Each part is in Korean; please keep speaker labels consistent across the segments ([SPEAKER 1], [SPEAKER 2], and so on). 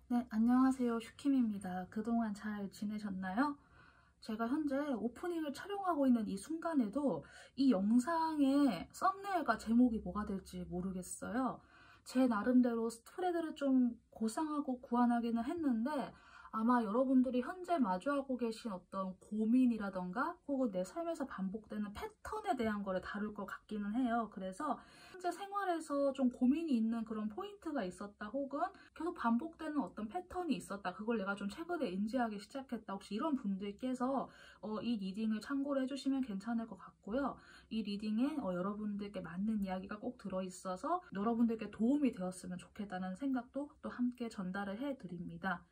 [SPEAKER 1] 네, 안녕하세요. 슈킴입니다. 그동안 잘 지내셨나요? 제가 현재 오프닝을 촬영하고 있는 이 순간에도 이 영상의 썸네일과 제목이 뭐가 될지 모르겠어요. 제 나름대로 스프레드를 좀 고상하고 구안하기는 했는데 아마 여러분들이 현재 마주하고 계신 어떤 고민이라던가 혹은 내 삶에서 반복되는 패턴에 대한 거를 다룰 것 같기는 해요. 그래서 현재 생활에서 좀 고민이 있는 그런 포인트가 있었다 혹은 계속 반복되는 어떤 패턴이 있었다. 그걸 내가 좀 최근에 인지하기 시작했다. 혹시 이런 분들께서 이 리딩을 참고를 해주시면 괜찮을 것 같고요. 이 리딩에 여러분들께 맞는 이야기가 꼭 들어있어서 여러분들께 도움이 되었으면 좋겠다는 생각도 또 함께 전달을 해드립니다.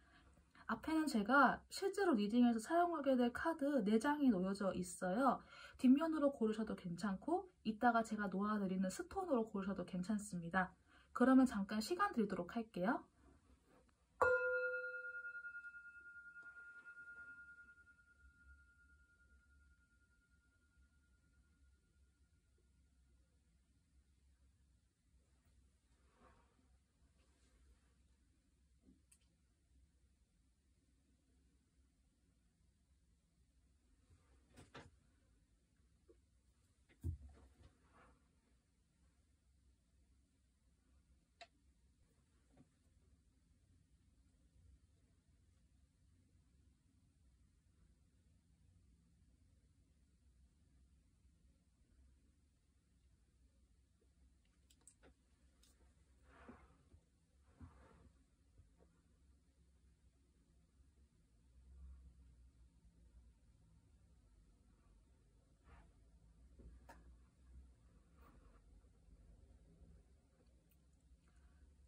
[SPEAKER 1] 앞에는 제가 실제로 리딩에서 사용하게 될 카드 4장이 놓여져 있어요. 뒷면으로 고르셔도 괜찮고 이따가 제가 놓아드리는 스톤으로 고르셔도 괜찮습니다. 그러면 잠깐 시간 드리도록 할게요.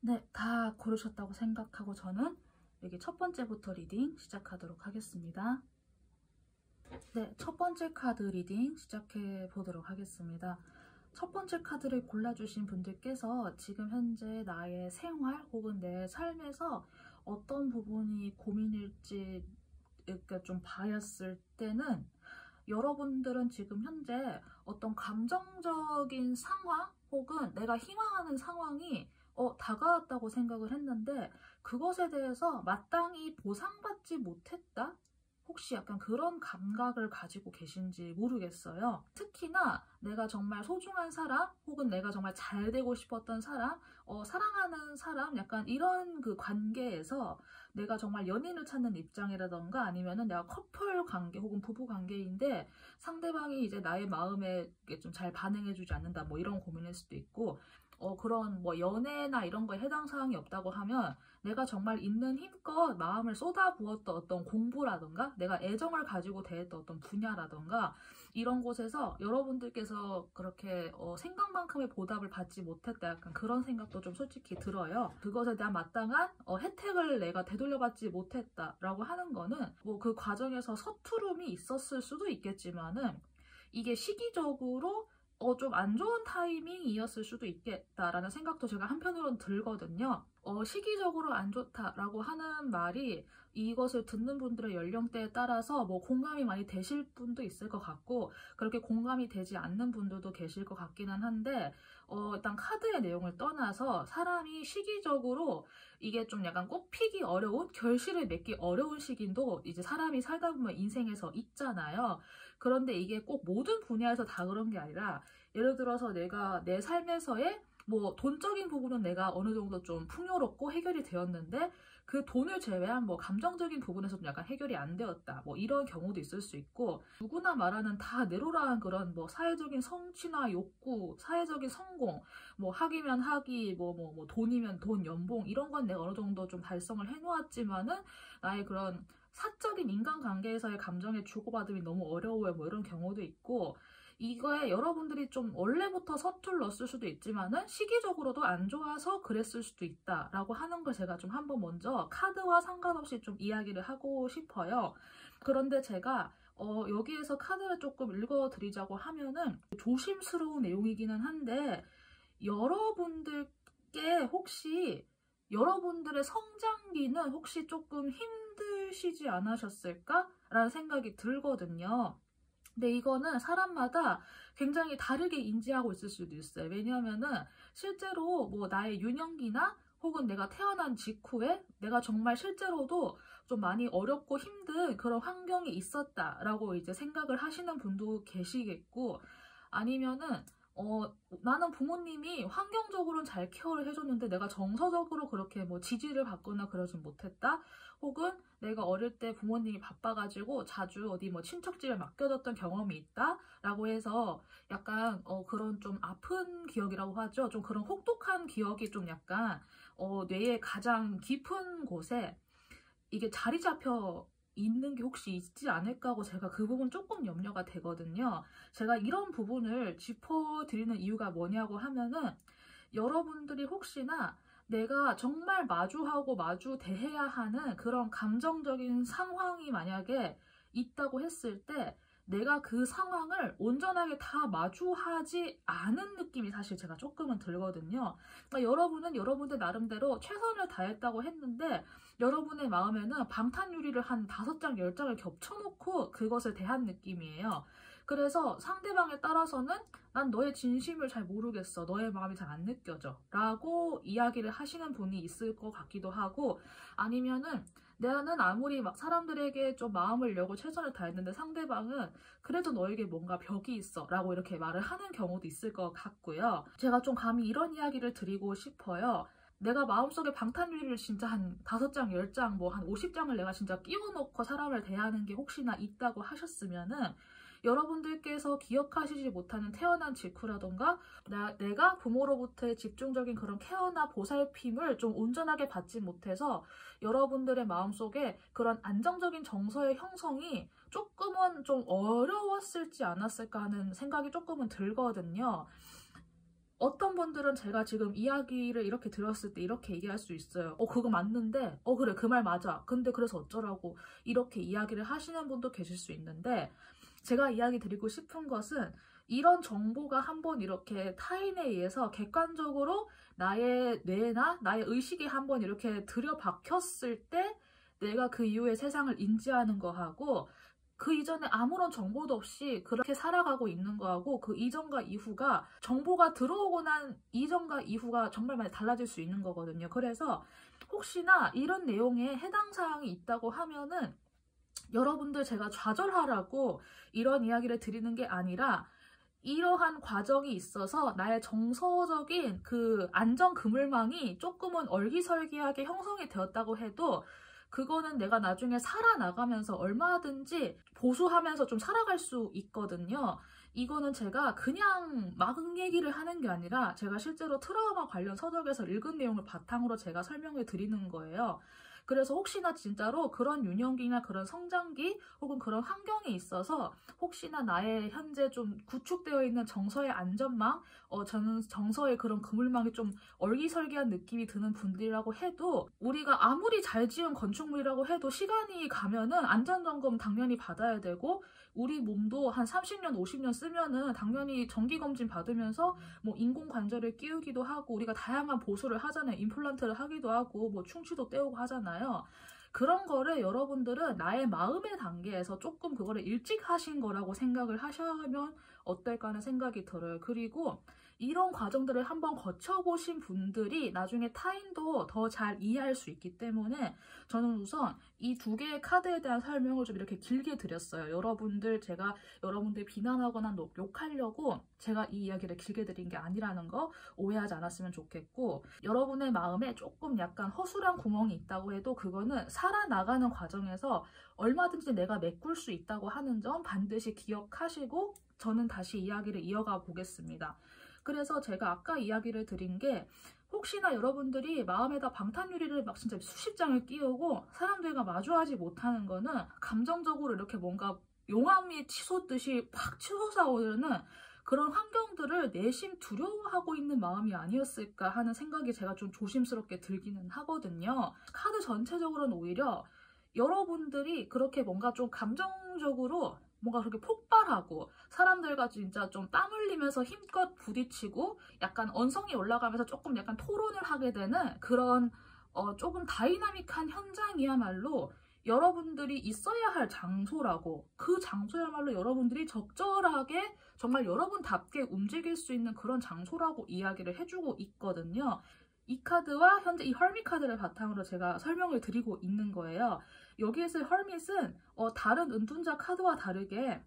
[SPEAKER 1] 네, 다 고르셨다고 생각하고 저는 여기 첫 번째부터 리딩 시작하도록 하겠습니다. 네, 첫 번째 카드 리딩 시작해 보도록 하겠습니다. 첫 번째 카드를 골라주신 분들께서 지금 현재 나의 생활 혹은 내 삶에서 어떤 부분이 고민일지 이렇게 좀 봤을 때는 여러분들은 지금 현재 어떤 감정적인 상황 혹은 내가 희망하는 상황이 다가왔다고 생각을 했는데 그것에 대해서 마땅히 보상받지 못했다? 혹시 약간 그런 감각을 가지고 계신지 모르겠어요. 특히나 내가 정말 소중한 사람 혹은 내가 정말 잘 되고 싶었던 사람, 사랑하는 사람 약간 이런 그 관계에서 내가 정말 연인을 찾는 입장이라던가 아니면은 내가 커플 관계 혹은 부부 관계인데 상대방이 이제 나의 마음에 좀 잘 반응해주지 않는다 뭐 이런 고민일 수도 있고 그런 뭐 연애나 이런 거에 해당 사항이 없다고 하면 내가 정말 있는 힘껏 마음을 쏟아부었던 어떤 공부라던가 내가 애정을 가지고 대했던 어떤 분야라던가 이런 곳에서 여러분들께서 그렇게 생각만큼의 보답을 받지 못했다 약간 그런 생각도 좀 솔직히 들어요. 그것에 대한 마땅한 혜택을 내가 되돌려받지 못했다라고 하는 거는 뭐 그 과정에서 서투름이 있었을 수도 있겠지만은 이게 시기적으로 좀 안 좋은 타이밍이었을 수도 있겠다라는 생각도 제가 한편으로는 들거든요. 시기적으로 안 좋다라고 하는 말이 이것을 듣는 분들의 연령대에 따라서 뭐 공감이 많이 되실 분도 있을 것 같고 그렇게 공감이 되지 않는 분들도 계실 것 같기는 한데 일단 카드의 내용을 떠나서 사람이 시기적으로 이게 좀 약간 꼽히기 어려운 결실을 맺기 어려운 시기도 이제 사람이 살다 보면 인생에서 있잖아요. 그런데 이게 꼭 모든 분야에서 다 그런 게 아니라 예를 들어서 내가 내 삶에서의 뭐 돈적인 부분은 내가 어느 정도 좀 풍요롭고 해결이 되었는데 그 돈을 제외한 뭐 감정적인 부분에서 좀 약간 해결이 안 되었다 뭐 이런 경우도 있을 수 있고 누구나 말하는 다 내로라한 그런 뭐 사회적인 성취나 욕구, 사회적인 성공, 뭐 학이면 학위, 뭐 돈이면 돈, 연봉 이런 건 내가 어느 정도 좀 달성을 해놓았지만은 나의 그런 사적인 인간관계에서의 감정의 주고받음이 너무 어려워요. 뭐 이런 경우도 있고 이거에 여러분들이 좀 원래부터 서툴렀을 수도 있지만은 시기적으로도 안 좋아서 그랬을 수도 있다라고 하는 걸 제가 좀 한번 먼저 카드와 상관없이 좀 이야기를 하고 싶어요. 그런데 제가 여기에서 카드를 조금 읽어드리자고 하면은 조심스러운 내용이기는 한데 여러분들께 혹시 여러분들의 성장기는 혹시 조금 힘드시지 않으셨을까? 라는 생각이 들거든요. 근데 이거는 사람마다 굉장히 다르게 인지하고 있을 수도 있어요. 왜냐하면은 실제로 뭐 나의 유년기나 혹은 내가 태어난 직후에 내가 정말 실제로도 좀 많이 어렵고 힘든 그런 환경이 있었다라고 이제 생각을 하시는 분도 계시겠고, 아니면은 나는 부모님이 환경적으로는 잘 케어를 해줬는데 내가 정서적으로 그렇게 뭐 지지를 받거나 그러진 못했다. 혹은 내가 어릴 때 부모님이 바빠가지고 자주 어디 뭐 친척집에 맡겨졌던 경험이 있다 라고 해서 약간 그런 좀 아픈 기억이라고 하죠. 좀 그런 혹독한 기억이 좀 약간 뇌의 가장 깊은 곳에 이게 자리 잡혀 있는 게 혹시 있지 않을까 하고 제가 그 부분 조금 염려가 되거든요. 제가 이런 부분을 짚어드리는 이유가 뭐냐고 하면은, 여러분들이 혹시나 내가 정말 마주하고 마주대해야 하는 그런 감정적인 상황이 만약에 있다고 했을 때 내가 그 상황을 온전하게 다 마주하지 않은 느낌이 사실 제가 조금은 들거든요. 그러니까 여러분은 여러분들 나름대로 최선을 다했다고 했는데 여러분의 마음에는 방탄유리를 한 5장, 10장을 겹쳐놓고 그것을 대한 느낌이에요. 그래서 상대방에 따라서는 난 너의 진심을 잘 모르겠어. 너의 마음이 잘 안 느껴져. 라고 이야기를 하시는 분이 있을 것 같기도 하고, 아니면은 나는 아무리 막 사람들에게 좀 마음을 열고 최선을 다했는데 상대방은 그래도 너에게 뭔가 벽이 있어 라고 이렇게 말을 하는 경우도 있을 것 같고요. 제가 좀 감히 이런 이야기를 드리고 싶어요. 내가 마음속에 방탄유리를 진짜 한 5장, 10장, 뭐 한 50장을 내가 진짜 끼워놓고 사람을 대하는 게 혹시나 있다고 하셨으면은, 여러분들께서 기억하시지 못하는 태어난 직후라던가 내가 부모로부터의 집중적인 그런 케어나 보살핌을 좀 온전하게 받지 못해서 여러분들의 마음속에 그런 안정적인 정서의 형성이 조금은 좀 어려웠을지 않았을까 하는 생각이 조금은 들거든요. 어떤 분들은 제가 지금 이야기를 이렇게 들었을 때 이렇게 얘기할 수 있어요. 그거 맞는데, 그래, 그 말 맞아. 근데 그래서 어쩌라고 이렇게 이야기를 하시는 분도 계실 수 있는데, 제가 이야기 드리고 싶은 것은 이런 정보가 한번 이렇게 타인에 의해서 객관적으로 나의 뇌나 나의 의식에 한번 이렇게 들여박혔을 때 내가 그 이후에 세상을 인지하는 거하고, 그 이전에 아무런 정보도 없이 그렇게 살아가고 있는 거하고, 그 이전과 이후가 정보가 들어오고 난 이전과 이후가 정말 많이 달라질 수 있는 거거든요. 그래서 혹시나 이런 내용에 해당 사항이 있다고 하면은 여러분들 제가 좌절하라고 이런 이야기를 드리는 게 아니라, 이러한 과정이 있어서 나의 정서적인 그 안정 그물망이 조금은 얼기설기하게 형성이 되었다고 해도 그거는 내가 나중에 살아나가면서 얼마든지 보수하면서 좀 살아갈 수 있거든요. 이거는 제가 그냥 막 얘기를 하는 게 아니라 제가 실제로 트라우마 관련 서적에서 읽은 내용을 바탕으로 제가 설명을 드리는 거예요. 그래서 혹시나 진짜로 그런 유년기나 그런 성장기 혹은 그런 환경에 있어서 혹시나 나의 현재 좀 구축되어 있는 정서의 안전망, 저는 정서의 그런 그물망이 좀 얼기설기한 느낌이 드는 분들이라고 해도, 우리가 아무리 잘 지은 건축물이라고 해도 시간이 가면은 안전점검 당연히 받아야 되고, 우리 몸도 한 30년, 50년 쓰면은 당연히 정기검진 받으면서 뭐 인공관절을 끼우기도 하고 우리가 다양한 보수를 하잖아요. 임플란트를 하기도 하고 뭐 충치도 떼우고 하잖아요. 그런 거를 여러분들은 나의 마음의 단계에서 조금 그거를 일찍 하신 거라고 생각을 하시면 어떨까 하는 생각이 들어요. 그리고 이런 과정들을 한번 거쳐보신 분들이 나중에 타인도 더 잘 이해할 수 있기 때문에 저는 우선 이 2개의 카드에 대한 설명을 좀 이렇게 길게 드렸어요. 제가 여러분들 비난하거나 욕하려고 제가 이 이야기를 길게 드린 게 아니라는 거 오해하지 않았으면 좋겠고, 여러분의 마음에 조금 약간 허술한 구멍이 있다고 해도 그거는 살아나가는 과정에서 얼마든지 내가 메꿀 수 있다고 하는 점 반드시 기억하시고 저는 다시 이야기를 이어가 보겠습니다. 그래서 제가 아까 이야기를 드린 게, 혹시나 여러분들이 마음에다 방탄유리를 막 진짜 수십 장을 끼우고 사람들과 마주하지 못하는 거는 감정적으로 이렇게 뭔가 용암이 치솟듯이 팍 치솟아오르는 그런 환경들을 내심 두려워하고 있는 마음이 아니었을까 하는 생각이 제가 좀 조심스럽게 들기는 하거든요. 카드 전체적으로는 오히려 여러분들이 그렇게 뭔가 좀 감정적으로 뭔가 그렇게 폭발하고 사람들과 진짜 좀 땀 흘리면서 힘껏 부딪히고 약간 언성이 올라가면서 조금 약간 토론을 하게 되는 그런 조금 다이나믹한 현장이야말로 여러분들이 있어야 할 장소라고, 그 장소야말로 여러분들이 적절하게 정말 여러분답게 움직일 수 있는 그런 장소라고 이야기를 해주고 있거든요. 이 카드와 현재 이 헐밋 카드를 바탕으로 제가 설명을 드리고 있는 거예요. 여기에서 헐밋은 다른 은둔자 카드와 다르게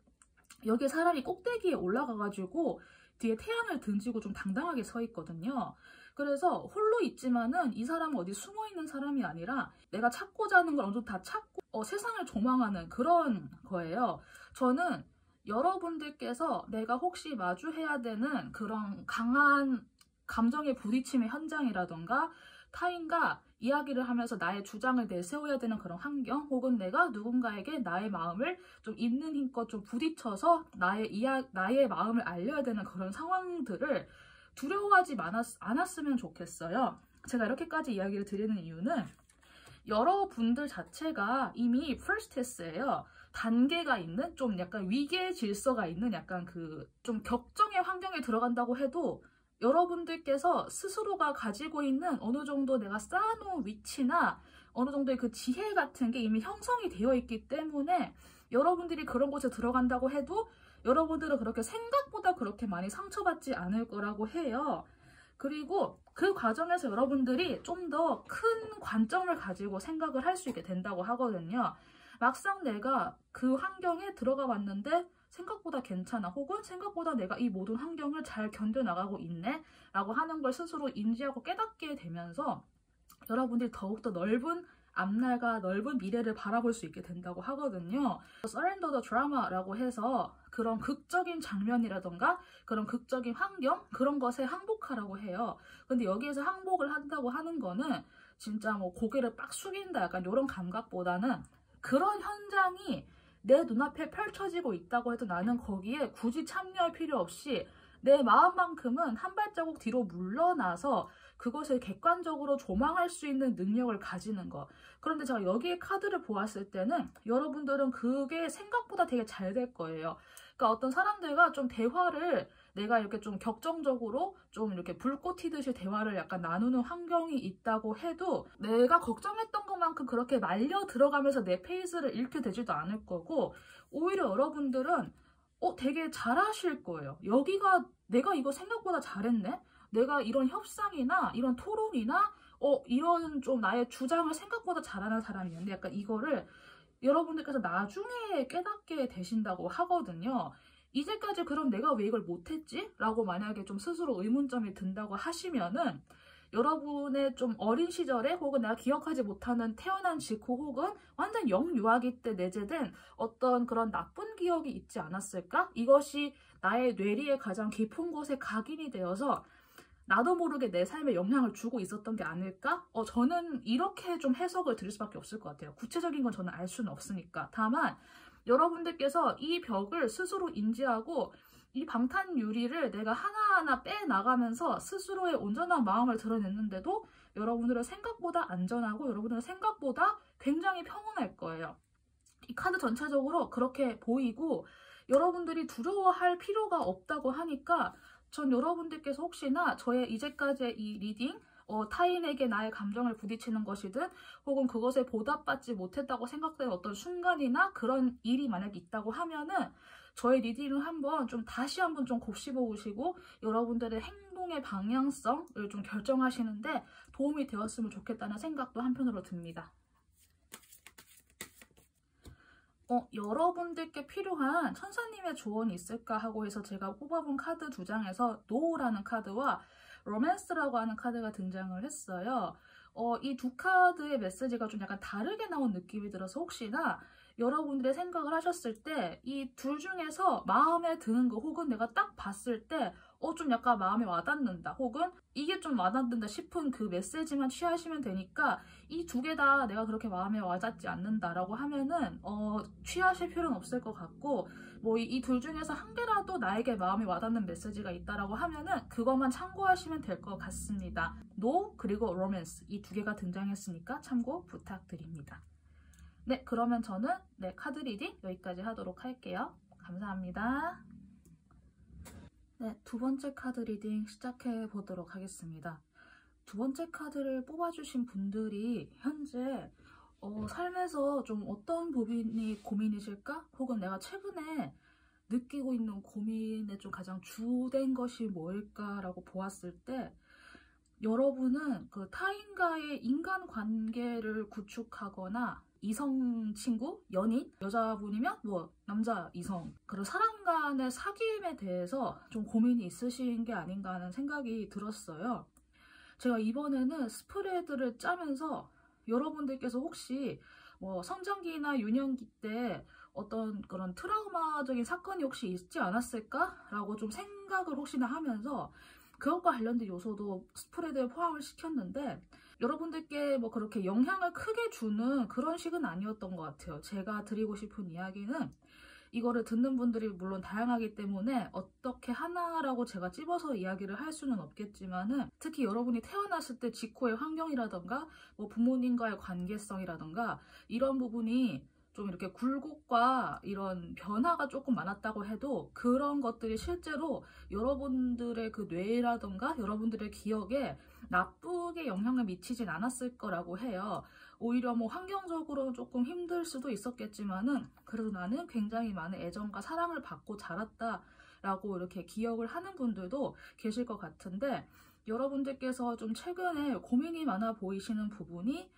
[SPEAKER 1] 여기에 사람이 꼭대기에 올라가가지고 뒤에 태양을 등지고 좀 당당하게 서 있거든요. 그래서 홀로 있지만은 이 사람은 어디 숨어 있는 사람이 아니라 내가 찾고자 하는 걸 어느 정도 다 찾고 세상을 조망하는 그런 거예요. 저는 여러분들께서 내가 혹시 마주해야 되는 그런 강한 감정의 부딪힘의 현장이라던가 타인과 이야기를 하면서 나의 주장을 내세워야 되는 그런 환경, 혹은 내가 누군가에게 나의 마음을 좀 있는 힘껏 좀 부딪혀서 나의 마음을 알려야 되는 그런 상황들을 두려워하지 않았으면 좋겠어요. 제가 이렇게까지 이야기를 드리는 이유는 여러분들 자체가 이미 프리스테스예요. 단계가 있는 좀 약간 위계 질서가 있는 약간 그 좀 격정의 환경에 들어간다고 해도 여러분들께서 스스로가 가지고 있는 어느 정도 내가 쌓아놓은 위치나 어느 정도의 그 지혜 같은 게 이미 형성이 되어 있기 때문에 여러분들이 그런 곳에 들어간다고 해도 여러분들은 그렇게 생각보다 그렇게 많이 상처받지 않을 거라고 해요. 그리고 그 과정에서 여러분들이 좀 더 큰 관점을 가지고 생각을 할 수 있게 된다고 하거든요. 막상 내가 그 환경에 들어가 봤는데 생각보다 괜찮아, 혹은 생각보다 내가 이 모든 환경을 잘 견뎌나가고 있네 라고 하는 걸 스스로 인지하고 깨닫게 되면서 여러분들이 더욱더 넓은 앞날과 넓은 미래를 바라볼 수 있게 된다고 하거든요. Surrender the Drama라고 해서 그런 극적인 장면이라던가 그런 극적인 환경, 그런 것에 항복하라고 해요. 근데 여기에서 항복을 한다고 하는 거는 진짜 뭐 고개를 빡 숙인다 약간 이런 감각보다는 그런 현장이 내 눈앞에 펼쳐지고 있다고 해도 나는 거기에 굳이 참여할 필요 없이 내 마음만큼은 한 발자국 뒤로 물러나서 그것을 객관적으로 조망할 수 있는 능력을 가지는 것. 그런데 제가 여기에 카드를 보았을 때는 여러분들은 그게 생각보다 되게 잘 될 거예요. 그러니까 어떤 사람들과 좀 대화를 내가 이렇게 좀 격정적으로 좀 이렇게 불꽃 튀듯이 대화를 약간 나누는 환경이 있다고 해도 내가 걱정했던 것만큼 그렇게 말려 들어가면서 내 페이스를 잃게 되지도 않을 거고, 오히려 여러분들은 되게 잘하실 거예요. 여기가 내가 이거 생각보다 잘했네? 내가 이런 협상이나 이런 토론이나 이런 좀 나의 주장을 생각보다 잘하는 사람이었는데 약간 이거를 여러분들께서 나중에 깨닫게 되신다고 하거든요. 이제까지 그럼 내가 왜 이걸 못했지? 라고 만약에 좀 스스로 의문점이 든다고 하시면은 여러분의 좀 어린 시절에 혹은 내가 기억하지 못하는 태어난 직후 혹은 완전 영유아기 때 내재된 어떤 그런 나쁜 기억이 있지 않았을까? 이것이 나의 뇌리의 가장 깊은 곳에 각인이 되어서 나도 모르게 내 삶에 영향을 주고 있었던 게 아닐까? 저는 이렇게 좀 해석을 드릴 수밖에 없을 것 같아요. 구체적인 건 저는 알 수는 없으니까. 다만 여러분들께서 이 벽을 스스로 인지하고 이 방탄 유리를 내가 하나하나 빼나가면서 스스로의 온전한 마음을 드러냈는데도 여러분들은 생각보다 안전하고 여러분들은 생각보다 굉장히 평온할 거예요. 이 카드 전체적으로 그렇게 보이고 여러분들이 두려워할 필요가 없다고 하니까 전 여러분들께서 혹시나 저의 이제까지의 이 리딩, 타인에게 나의 감정을 부딪히는 것이든 혹은 그것에 보답받지 못했다고 생각되는 어떤 순간이나 그런 일이 만약에 있다고 하면은 저의 리딩을 다시 한번 좀 곱씹어 보시고 여러분들의 행동의 방향성을 좀 결정하시는데 도움이 되었으면 좋겠다는 생각도 한편으로 듭니다. 여러분들께 필요한 천사님의 조언이 있을까 하고 해서 제가 뽑아본 카드 두 장에서 노라는 카드와 로맨스라고 하는 카드가 등장을 했어요. 이 두 카드의 메시지가 좀 약간 다르게 나온 느낌이 들어서 혹시나 여러분들의 생각을 하셨을 때 이 둘 중에서 마음에 드는 거 혹은 내가 딱 봤을 때 좀 약간 마음에 와닿는다 혹은 이게 좀 와닿는다 싶은 그 메시지만 취하시면 되니까 이 두 개 다 내가 그렇게 마음에 와닿지 않는다라고 하면은 취하실 필요는 없을 것 같고, 뭐 이 둘 중에서 한 개라도 나에게 마음에 와닿는 메시지가 있다라고 하면은 그것만 참고하시면 될 것 같습니다. No 그리고 로맨스 이 두 개가 등장했으니까 참고 부탁드립니다. 네, 그러면 저는 카드 리딩 여기까지 하도록 할게요. 감사합니다. 네, 두 번째 카드 리딩 시작해 보도록 하겠습니다. 두 번째 카드를 뽑아주신 분들이 현재 삶에서 좀 어떤 고민이실까? 혹은 내가 최근에 느끼고 있는 고민의 좀 가장 주된 것이 뭘까라고 보았을 때 여러분은 그 타인과의 인간관계를 구축하거나 이성 친구, 연인, 여자분이면 뭐 남자, 이성 그런 사람 간의 사귐에 대해서 좀 고민이 있으신 게 아닌가 하는 생각이 들었어요. 제가 이번에는 스프레드를 짜면서 여러분들께서 혹시 뭐 성장기나 유년기 때 어떤 그런 트라우마적인 사건이 혹시 있지 않았을까라고 좀 생각을 혹시나 하면서 그것과 관련된 요소도 스프레드에 포함을 시켰는데 여러분들께 뭐 그렇게 영향을 크게 주는 그런 식은 아니었던 것 같아요. 제가 드리고 싶은 이야기는 이거를 듣는 분들이 물론 다양하기 때문에 어떻게 하나라고 제가 찝어서 이야기를 할 수는 없겠지만은 특히 여러분이 태어났을 때 직후의 환경이라던가 뭐 부모님과의 관계성이라던가 이런 부분이 좀 이렇게 굴곡과 이런 변화가 조금 많았다고 해도 그런 것들이 실제로 여러분들의 그 뇌라던가 여러분들의 기억에 나쁘게 영향을 미치진 않았을 거라고 해요. 오히려 뭐 환경적으로 조금 힘들 수도 있었겠지만은 그래도 나는 굉장히 많은 애정과 사랑을 받고 자랐다라고 이렇게 기억을 하는 분들도 계실 것 같은데 여러분들께서 좀 최근에 고민이 많아 보이시는 부분이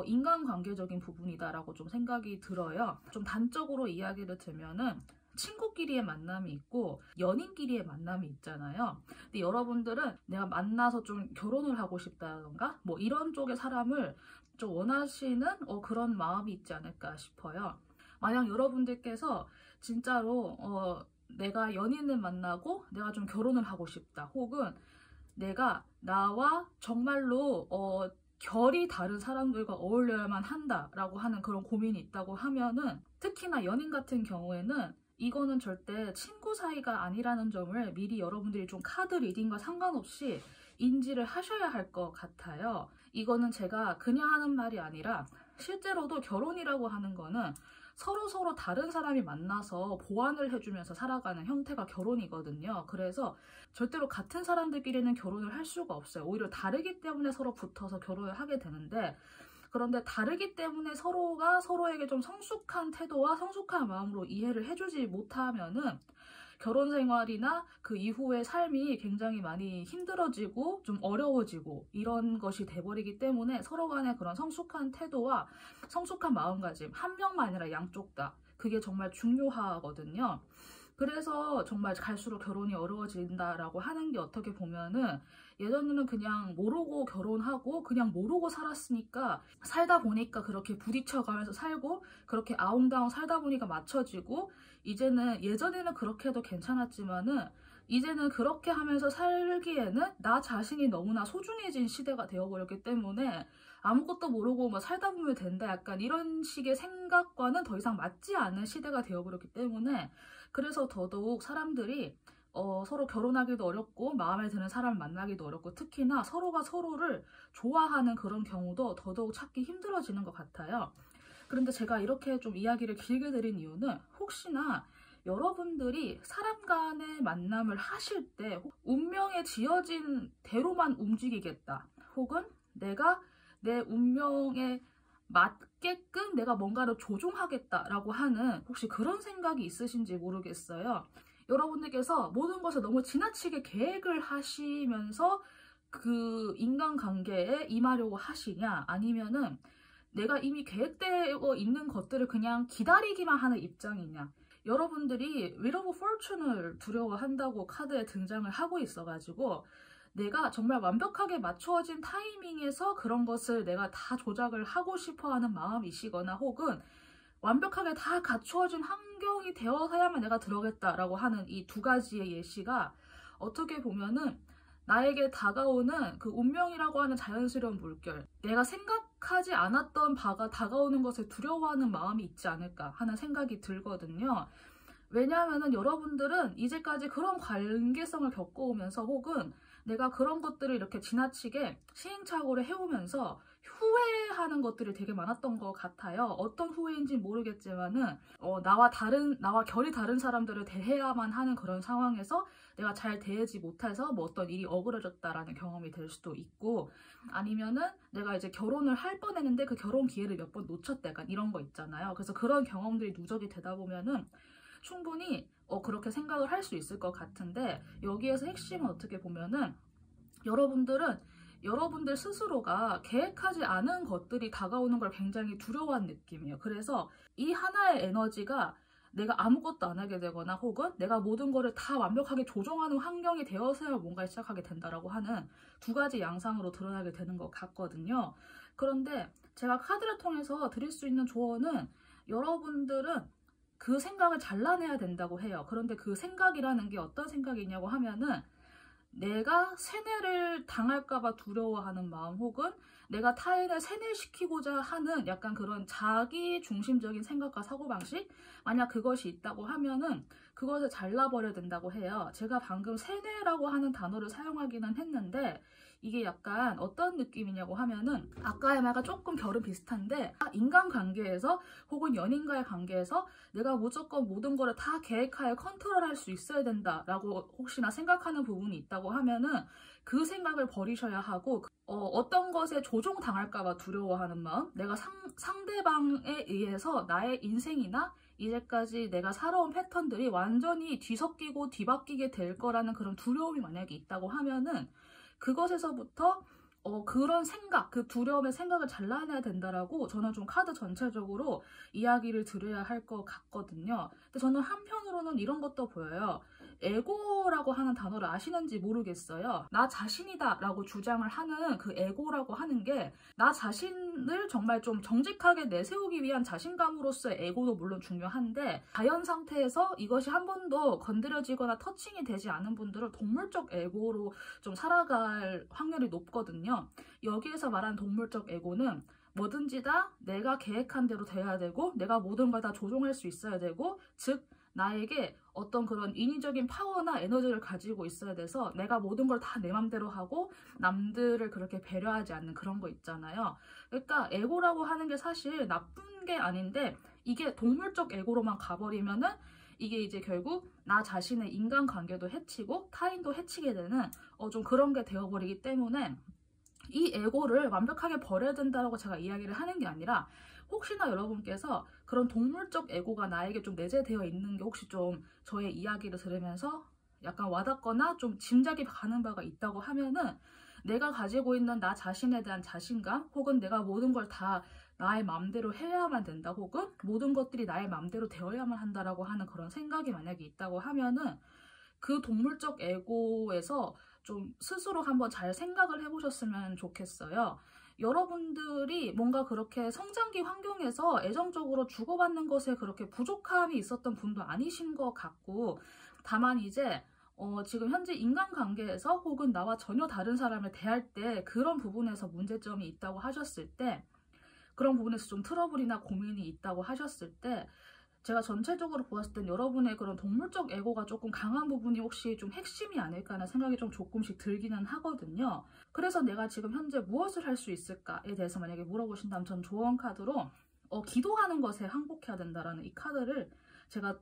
[SPEAKER 1] 인간관계적인 부분이다라고 좀 생각이 들어요. 좀 단적으로 이야기를 들면은 친구끼리의 만남이 있고 연인끼리의 만남이 있잖아요. 근데 여러분들은 내가 만나서 좀 결혼을 하고 싶다던가 뭐 이런 쪽의 사람을 좀 원하시는 그런 마음이 있지 않을까 싶어요. 만약 여러분들께서 진짜로 내가 연인을 만나고 내가 좀 결혼을 하고 싶다 혹은 내가 나와 정말로 결이 다른 사람들과 어울려야만 한다라고 하는 그런 고민이 있다고 하면은 특히나 연인 같은 경우에는 이거는 절대 친구 사이가 아니라는 점을 미리 여러분들이 좀 카드 리딩과 상관없이 인지를 하셔야 할 것 같아요. 이거는 제가 그냥 하는 말이 아니라 실제로도 결혼이라고 하는 거는 서로 다른 사람이 만나서 보완을 해주면서 살아가는 형태가 결혼이거든요. 그래서 절대로 같은 사람들끼리는 결혼을 할 수가 없어요. 오히려 다르기 때문에 서로 붙어서 결혼을 하게 되는데 그런데 다르기 때문에 서로가 서로에게 좀 성숙한 태도와 성숙한 마음으로 이해를 해주지 못하면은 결혼 생활이나 그 이후의 삶이 굉장히 많이 힘들어지고 좀 어려워지고 이런 것이 돼버리기 때문에 서로 간의 그런 성숙한 태도와 성숙한 마음가짐 한 명만 아니라 양쪽 다 그게 정말 중요하거든요. 그래서 정말 갈수록 결혼이 어려워진다라고 하는 게 어떻게 보면은 예전에는 그냥 모르고 결혼하고 그냥 모르고 살았으니까 살다 보니까 그렇게 부딪혀가면서 살고 그렇게 아웅다웅 살다 보니까 맞춰지고 이제는 예전에는 그렇게 해도 괜찮았지만은 이제는 그렇게 하면서 살기에는 나 자신이 너무나 소중해진 시대가 되어버렸기 때문에 아무것도 모르고 뭐 살다 보면 된다 약간 이런 식의 생각과는 더 이상 맞지 않는 시대가 되어버렸기 때문에 그래서 더더욱 사람들이 서로 결혼하기도 어렵고 마음에 드는 사람을 만나기도 어렵고 특히나 서로가 서로를 좋아하는 그런 경우도 더더욱 찾기 힘들어지는 것 같아요. 그런데 제가 이렇게 좀 이야기를 길게 드린 이유는 혹시나 여러분들이 사람 간의 만남을 하실 때 운명에 지어진 대로만 움직이겠다 혹은 내가 내 운명에 맞게끔 내가 뭔가를 조종하겠다라고 하는 혹시 그런 생각이 있으신지 모르겠어요. 여러분들께서 모든 것을 너무 지나치게 계획을 하시면서 그 인간관계에 임하려고 하시냐 아니면은 내가 이미 계획되어 있는 것들을 그냥 기다리기만 하는 입장이냐. 여러분들이 Wheel of Fortune을 두려워한다고 카드에 등장을 하고 있어가지고 내가 정말 완벽하게 맞추어진 타이밍에서 그런 것을 내가 다 조작을 하고 싶어하는 마음이시거나 혹은 완벽하게 다 갖추어진 환경이 되어서야만 내가 들어오겠다라고 하는 이 두 가지의 예시가 어떻게 보면은 나에게 다가오는 그 운명이라고 하는 자연스러운 물결 내가 생각하지 않았던 바가 다가오는 것을 두려워하는 마음이 있지 않을까 하는 생각이 들거든요. 왜냐하면 여러분들은 이제까지 그런 관계성을 겪어오면서 혹은 내가 그런 것들을 이렇게 지나치게 시행착오를 해오면서 후회하는 것들이 되게 많았던 것 같아요. 어떤 후회인지 모르겠지만은 나와 결이 다른 사람들을 대해야만 하는 그런 상황에서 내가 잘 대하지 못해서 뭐 어떤 일이 억울해졌다라는 경험이 될 수도 있고 아니면은 내가 이제 결혼을 할 뻔했는데 그 결혼 기회를 몇 번 놓쳤다 약간 이런 거 있잖아요. 그래서 그런 경험들이 누적이 되다 보면은 충분히 그렇게 생각을 할 수 있을 것 같은데 여기에서 핵심은 어떻게 보면은 여러분들은 여러분들 스스로가 계획하지 않은 것들이 다가오는 걸 굉장히 두려워하는 느낌이에요. 그래서 이 하나의 에너지가 내가 아무것도 안 하게 되거나 혹은 내가 모든 거를 다 완벽하게 조정하는 환경이 되어서야 뭔가를 시작하게 된다라고 하는 두 가지 양상으로 드러나게 되는 것 같거든요. 그런데 제가 카드를 통해서 드릴 수 있는 조언은 여러분들은 그 생각을 잘라내야 된다고 해요. 그런데 그 생각이라는 게 어떤 생각이냐고 하면은 내가 세뇌를 당할까봐 두려워하는 마음 혹은 내가 타인을 세뇌시키고자 하는 약간 그런 자기 중심적인 생각과 사고방식? 만약 그것이 있다고 하면은 그것을 잘라버려야 된다고 해요. 제가 방금 세뇌라고 하는 단어를 사용하기는 했는데 이게 약간 어떤 느낌이냐고 하면은 아까의 말과 조금 결은 비슷한데 인간관계에서 혹은 연인과의 관계에서 내가 무조건 모든 거를 다 계획하에 컨트롤할 수 있어야 된다라고 혹시나 생각하는 부분이 있다고 하면은 그 생각을 버리셔야 하고 어떤 것에 조종당할까봐 두려워하는 마음, 내가 상대방에 의해서 나의 인생이나 이제까지 내가 살아온 패턴들이 완전히 뒤섞이고 뒤바뀌게 될 거라는 그런 두려움이 만약에 있다고 하면은 그것에서부터 그런 생각, 그 두려움의 생각을 잘라내야 된다라고 저는 좀 카드 전체적으로 이야기를 드려야 할 것 같거든요. 근데 저는 한편으로는 이런 것도 보여요. 에고라고 하는 단어를 아시는지 모르겠어요. 나 자신이다 라고 주장을 하는 그 에고라고 하는 게 나 자신을 정말 좀 정직하게 내세우기 위한 자신감으로서의 에고도 물론 중요한데 자연 상태에서 이것이 한 번도 건드려지거나 터칭이 되지 않은 분들은 동물적 에고로 좀 살아갈 확률이 높거든요. 여기에서 말하는 동물적 에고는 뭐든지 다 내가 계획한 대로 돼야 되고 내가 모든 걸 다 조종할 수 있어야 되고 즉 나에게 어떤 그런 인위적인 파워나 에너지를 가지고 있어야 돼서 내가 모든 걸 다 내 맘대로 하고 남들을 그렇게 배려하지 않는 그런 거 있잖아요. 그러니까 에고라고 하는 게 사실 나쁜 게 아닌데 이게 동물적 에고로만 가버리면은 이게 이제 결국 나 자신의 인간관계도 해치고 타인도 해치게 되는 좀 그런 게 되어버리기 때문에 이 에고를 완벽하게 버려야 된다고 제가 이야기를 하는 게 아니라 혹시나 여러분께서 그런 동물적 에고가 나에게 좀 내재되어 있는 게 혹시 좀 저의 이야기를 들으면서 약간 와닿거나 좀 짐작이 가는 바가 있다고 하면은 내가 가지고 있는 나 자신에 대한 자신감 혹은 내가 모든 걸 다 나의 맘대로 해야만 된다 혹은 모든 것들이 나의 맘대로 되어야만 한다라고 하는 그런 생각이 만약에 있다고 하면은 그 동물적 에고에서 좀 스스로 한번 잘 생각을 해보셨으면 좋겠어요. 여러분들이 뭔가 그렇게 성장기 환경에서 애정적으로 주고받는 것에 그렇게 부족함이 있었던 분도 아니신 것 같고 다만 이제 지금 현재 인간관계에서 혹은 나와 전혀 다른 사람을 대할 때 그런 부분에서 문제점이 있다고 하셨을 때 그런 부분에서 좀 트러블이나 고민이 있다고 하셨을 때 제가 전체적으로 보았을 땐 여러분의 그런 동물적 에고가 조금 강한 부분이 혹시 좀 핵심이 아닐까 하는 생각이 좀 조금씩 들기는 하거든요. 그래서 내가 지금 현재 무엇을 할 수 있을까에 대해서 만약에 물어보신다면 전 조언 카드로 기도하는 것에 항복해야 된다라는 이 카드를 제가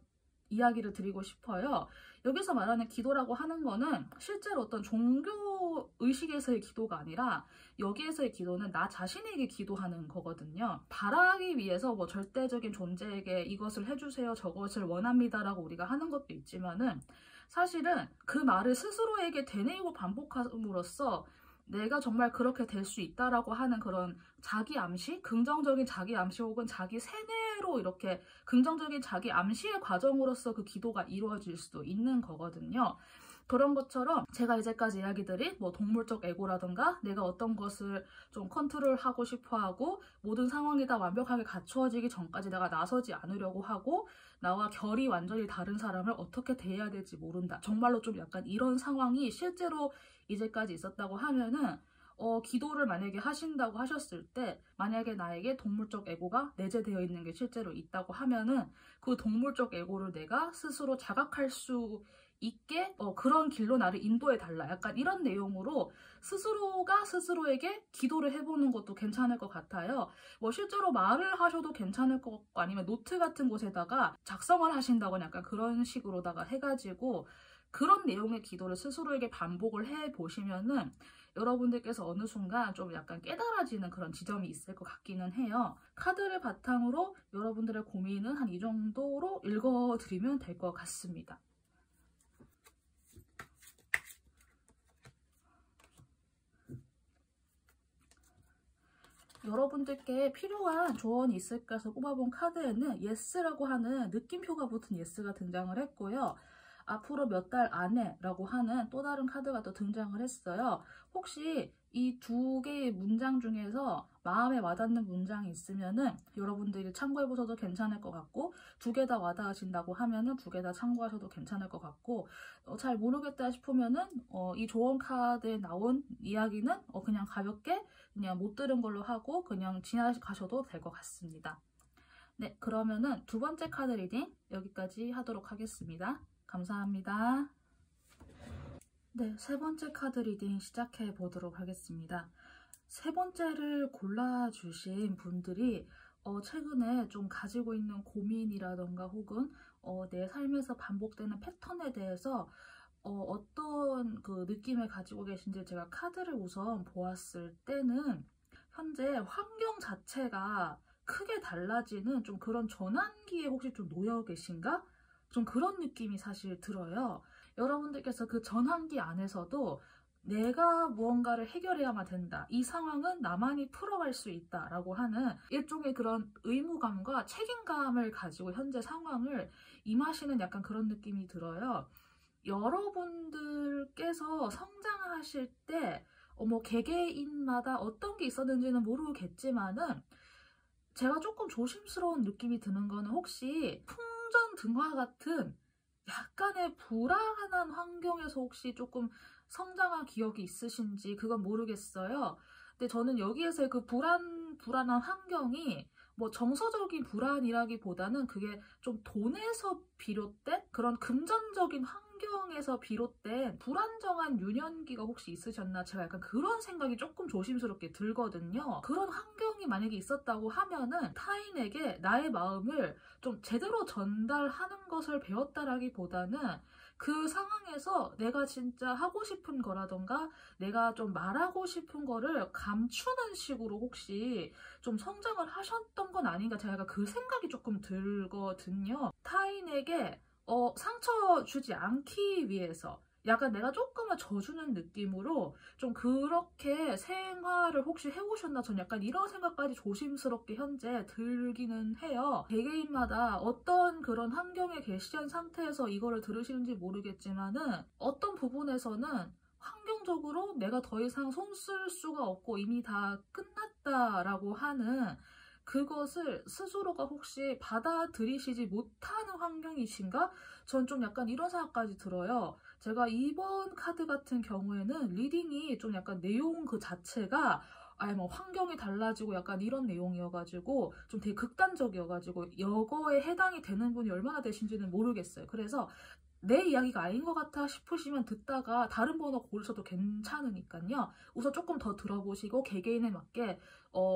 [SPEAKER 1] 이야기를 드리고 싶어요. 여기서 말하는 기도라고 하는 거는 실제로 어떤 종교 의식에서의 기도가 아니라 여기에서의 기도는 나 자신에게 기도하는 거거든요. 바라기 위해서 뭐 절대적인 존재에게 이것을 해주세요, 저것을 원합니다라고 우리가 하는 것도 있지만은 사실은 그 말을 스스로에게 되뇌이고 반복함으로써 내가 정말 그렇게 될 수 있다라고 하는 그런 자기 암시, 긍정적인 자기 암시 혹은 자기 세뇌로 이렇게 긍정적인 자기 암시의 과정으로서 그 기도가 이루어질 수도 있는 거거든요. 그런 것처럼 제가 이제까지 이야기 드린 뭐 동물적 에고라든가 내가 어떤 것을 좀 컨트롤하고 싶어하고 모든 상황이 다 완벽하게 갖추어지기 전까지 내가 나서지 않으려고 하고 나와 결이 완전히 다른 사람을 어떻게 대해야 될지 모른다. 정말로 좀 약간 이런 상황이 실제로 이제까지 있었다고 하면은 기도를 만약에 하신다고 하셨을 때 만약에 나에게 동물적 에고가 내재되어 있는 게 실제로 있다고 하면은 그 동물적 에고를 내가 스스로 자각할 수 있게 그런 길로 나를 인도해 달라. 약간 이런 내용으로 스스로가 스스로에게 기도를 해보는 것도 괜찮을 것 같아요. 뭐 실제로 말을 하셔도 괜찮을 것 같고 아니면 노트 같은 곳에다가 작성을 하신다거나 약간 그런 식으로다가 해가지고 그런 내용의 기도를 스스로에게 반복을 해보시면은 여러분들께서 어느 순간 좀 약간 깨달아지는 그런 지점이 있을 것 같기는 해요. 카드를 바탕으로 여러분들의 고민은 한 이 정도로 읽어드리면 될 것 같습니다. 여러분들께 필요한 조언이 있을까 해서 뽑아본 카드에는 예스라고 하는 느낌표가 붙은 예스가 등장을 했고요. 앞으로 몇 달 안에 라고 하는 또 다른 카드가 또 등장을 했어요. 혹시 이 두 개의 문장 중에서 마음에 와닿는 문장이 있으면은 여러분들이 참고해보셔도 괜찮을 것 같고, 두 개 다 와닿으신다고 하면은 두 개 다 참고하셔도 괜찮을 것 같고, 잘 모르겠다 싶으면은 이 조언 카드에 나온 이야기는 그냥 가볍게 그냥 못 들은 걸로 하고 그냥 지나가셔도 될 것 같습니다. 네, 그러면은 두 번째 카드 리딩 여기까지 하도록 하겠습니다. 감사합니다. 네, 세 번째 카드 리딩 시작해 보도록 하겠습니다. 세 번째를 골라주신 분들이 최근에 좀 가지고 있는 고민이라던가 혹은 내 삶에서 반복되는 패턴에 대해서 어떤 그 느낌을 가지고 계신지 제가 카드를 우선 보았을 때는 현재 환경 자체가 크게 달라지는 좀 그런 전환기에 혹시 좀 놓여 계신가? 좀 그런 느낌이 사실 들어요. 여러분들께서 그 전환기 안에서도 내가 무언가를 해결해야만 된다. 이 상황은 나만이 풀어갈 수 있다. 라고 하는 일종의 그런 의무감과 책임감을 가지고 현재 상황을 임하시는 약간 그런 느낌이 들어요. 여러분들께서 성장하실 때 개개인마다 어떤 게 있었는지는 모르겠지만은 제가 조금 조심스러운 느낌이 드는 거는 혹시 풍전등화 같은 약간의 불안한 환경에서 혹시 조금 성장한 기억이 있으신지 그건 모르겠어요. 근데 저는 여기에서의 그 불안한 환경이 뭐 정서적인 불안이라기보다는 그게 좀 돈에서 비롯된 그런 금전적인 환경에서 비롯된 불안정한 유년기가 혹시 있으셨나, 제가 약간 그런 생각이 조금 조심스럽게 들거든요. 그런 환경이 만약에 있었다고 하면은 타인에게 나의 마음을 좀 제대로 전달하는 것을 배웠다라기보다는 그 상황에서 내가 진짜 하고 싶은 거라던가 내가 좀 말하고 싶은 거를 감추는 식으로 혹시 좀 성장을 하셨던 건 아닌가, 제가 그 생각이 조금 들거든요. 타인에게 상처 주지 않기 위해서 약간 내가 조금은 져주는 느낌으로 좀 그렇게 생활을 혹시 해오셨나, 전 약간 이런 생각까지 조심스럽게 현재 들기는 해요. 개개인마다 어떤 그런 환경에 계시는 상태에서 이거를 들으시는지 모르겠지만은 어떤 부분에서는 환경적으로 내가 더 이상 손 쓸 수가 없고 이미 다 끝났다라고 하는 그것을 스스로가 혹시 받아들이시지 못하는 환경이신가? 전 좀 약간 이런 생각까지 들어요. 제가 이번 카드 같은 경우에는 리딩이 좀 약간 내용 그 자체가 뭐 환경이 달라지고 약간 이런 내용이어가지고 좀 되게 극단적이어가지고 이거에 해당이 되는 분이 얼마나 되신지는 모르겠어요. 그래서 내 이야기가 아닌 것 같아 싶으시면 듣다가 다른 번호 고르셔도 괜찮으니까요. 우선 조금 더 들어보시고 개개인에 맞게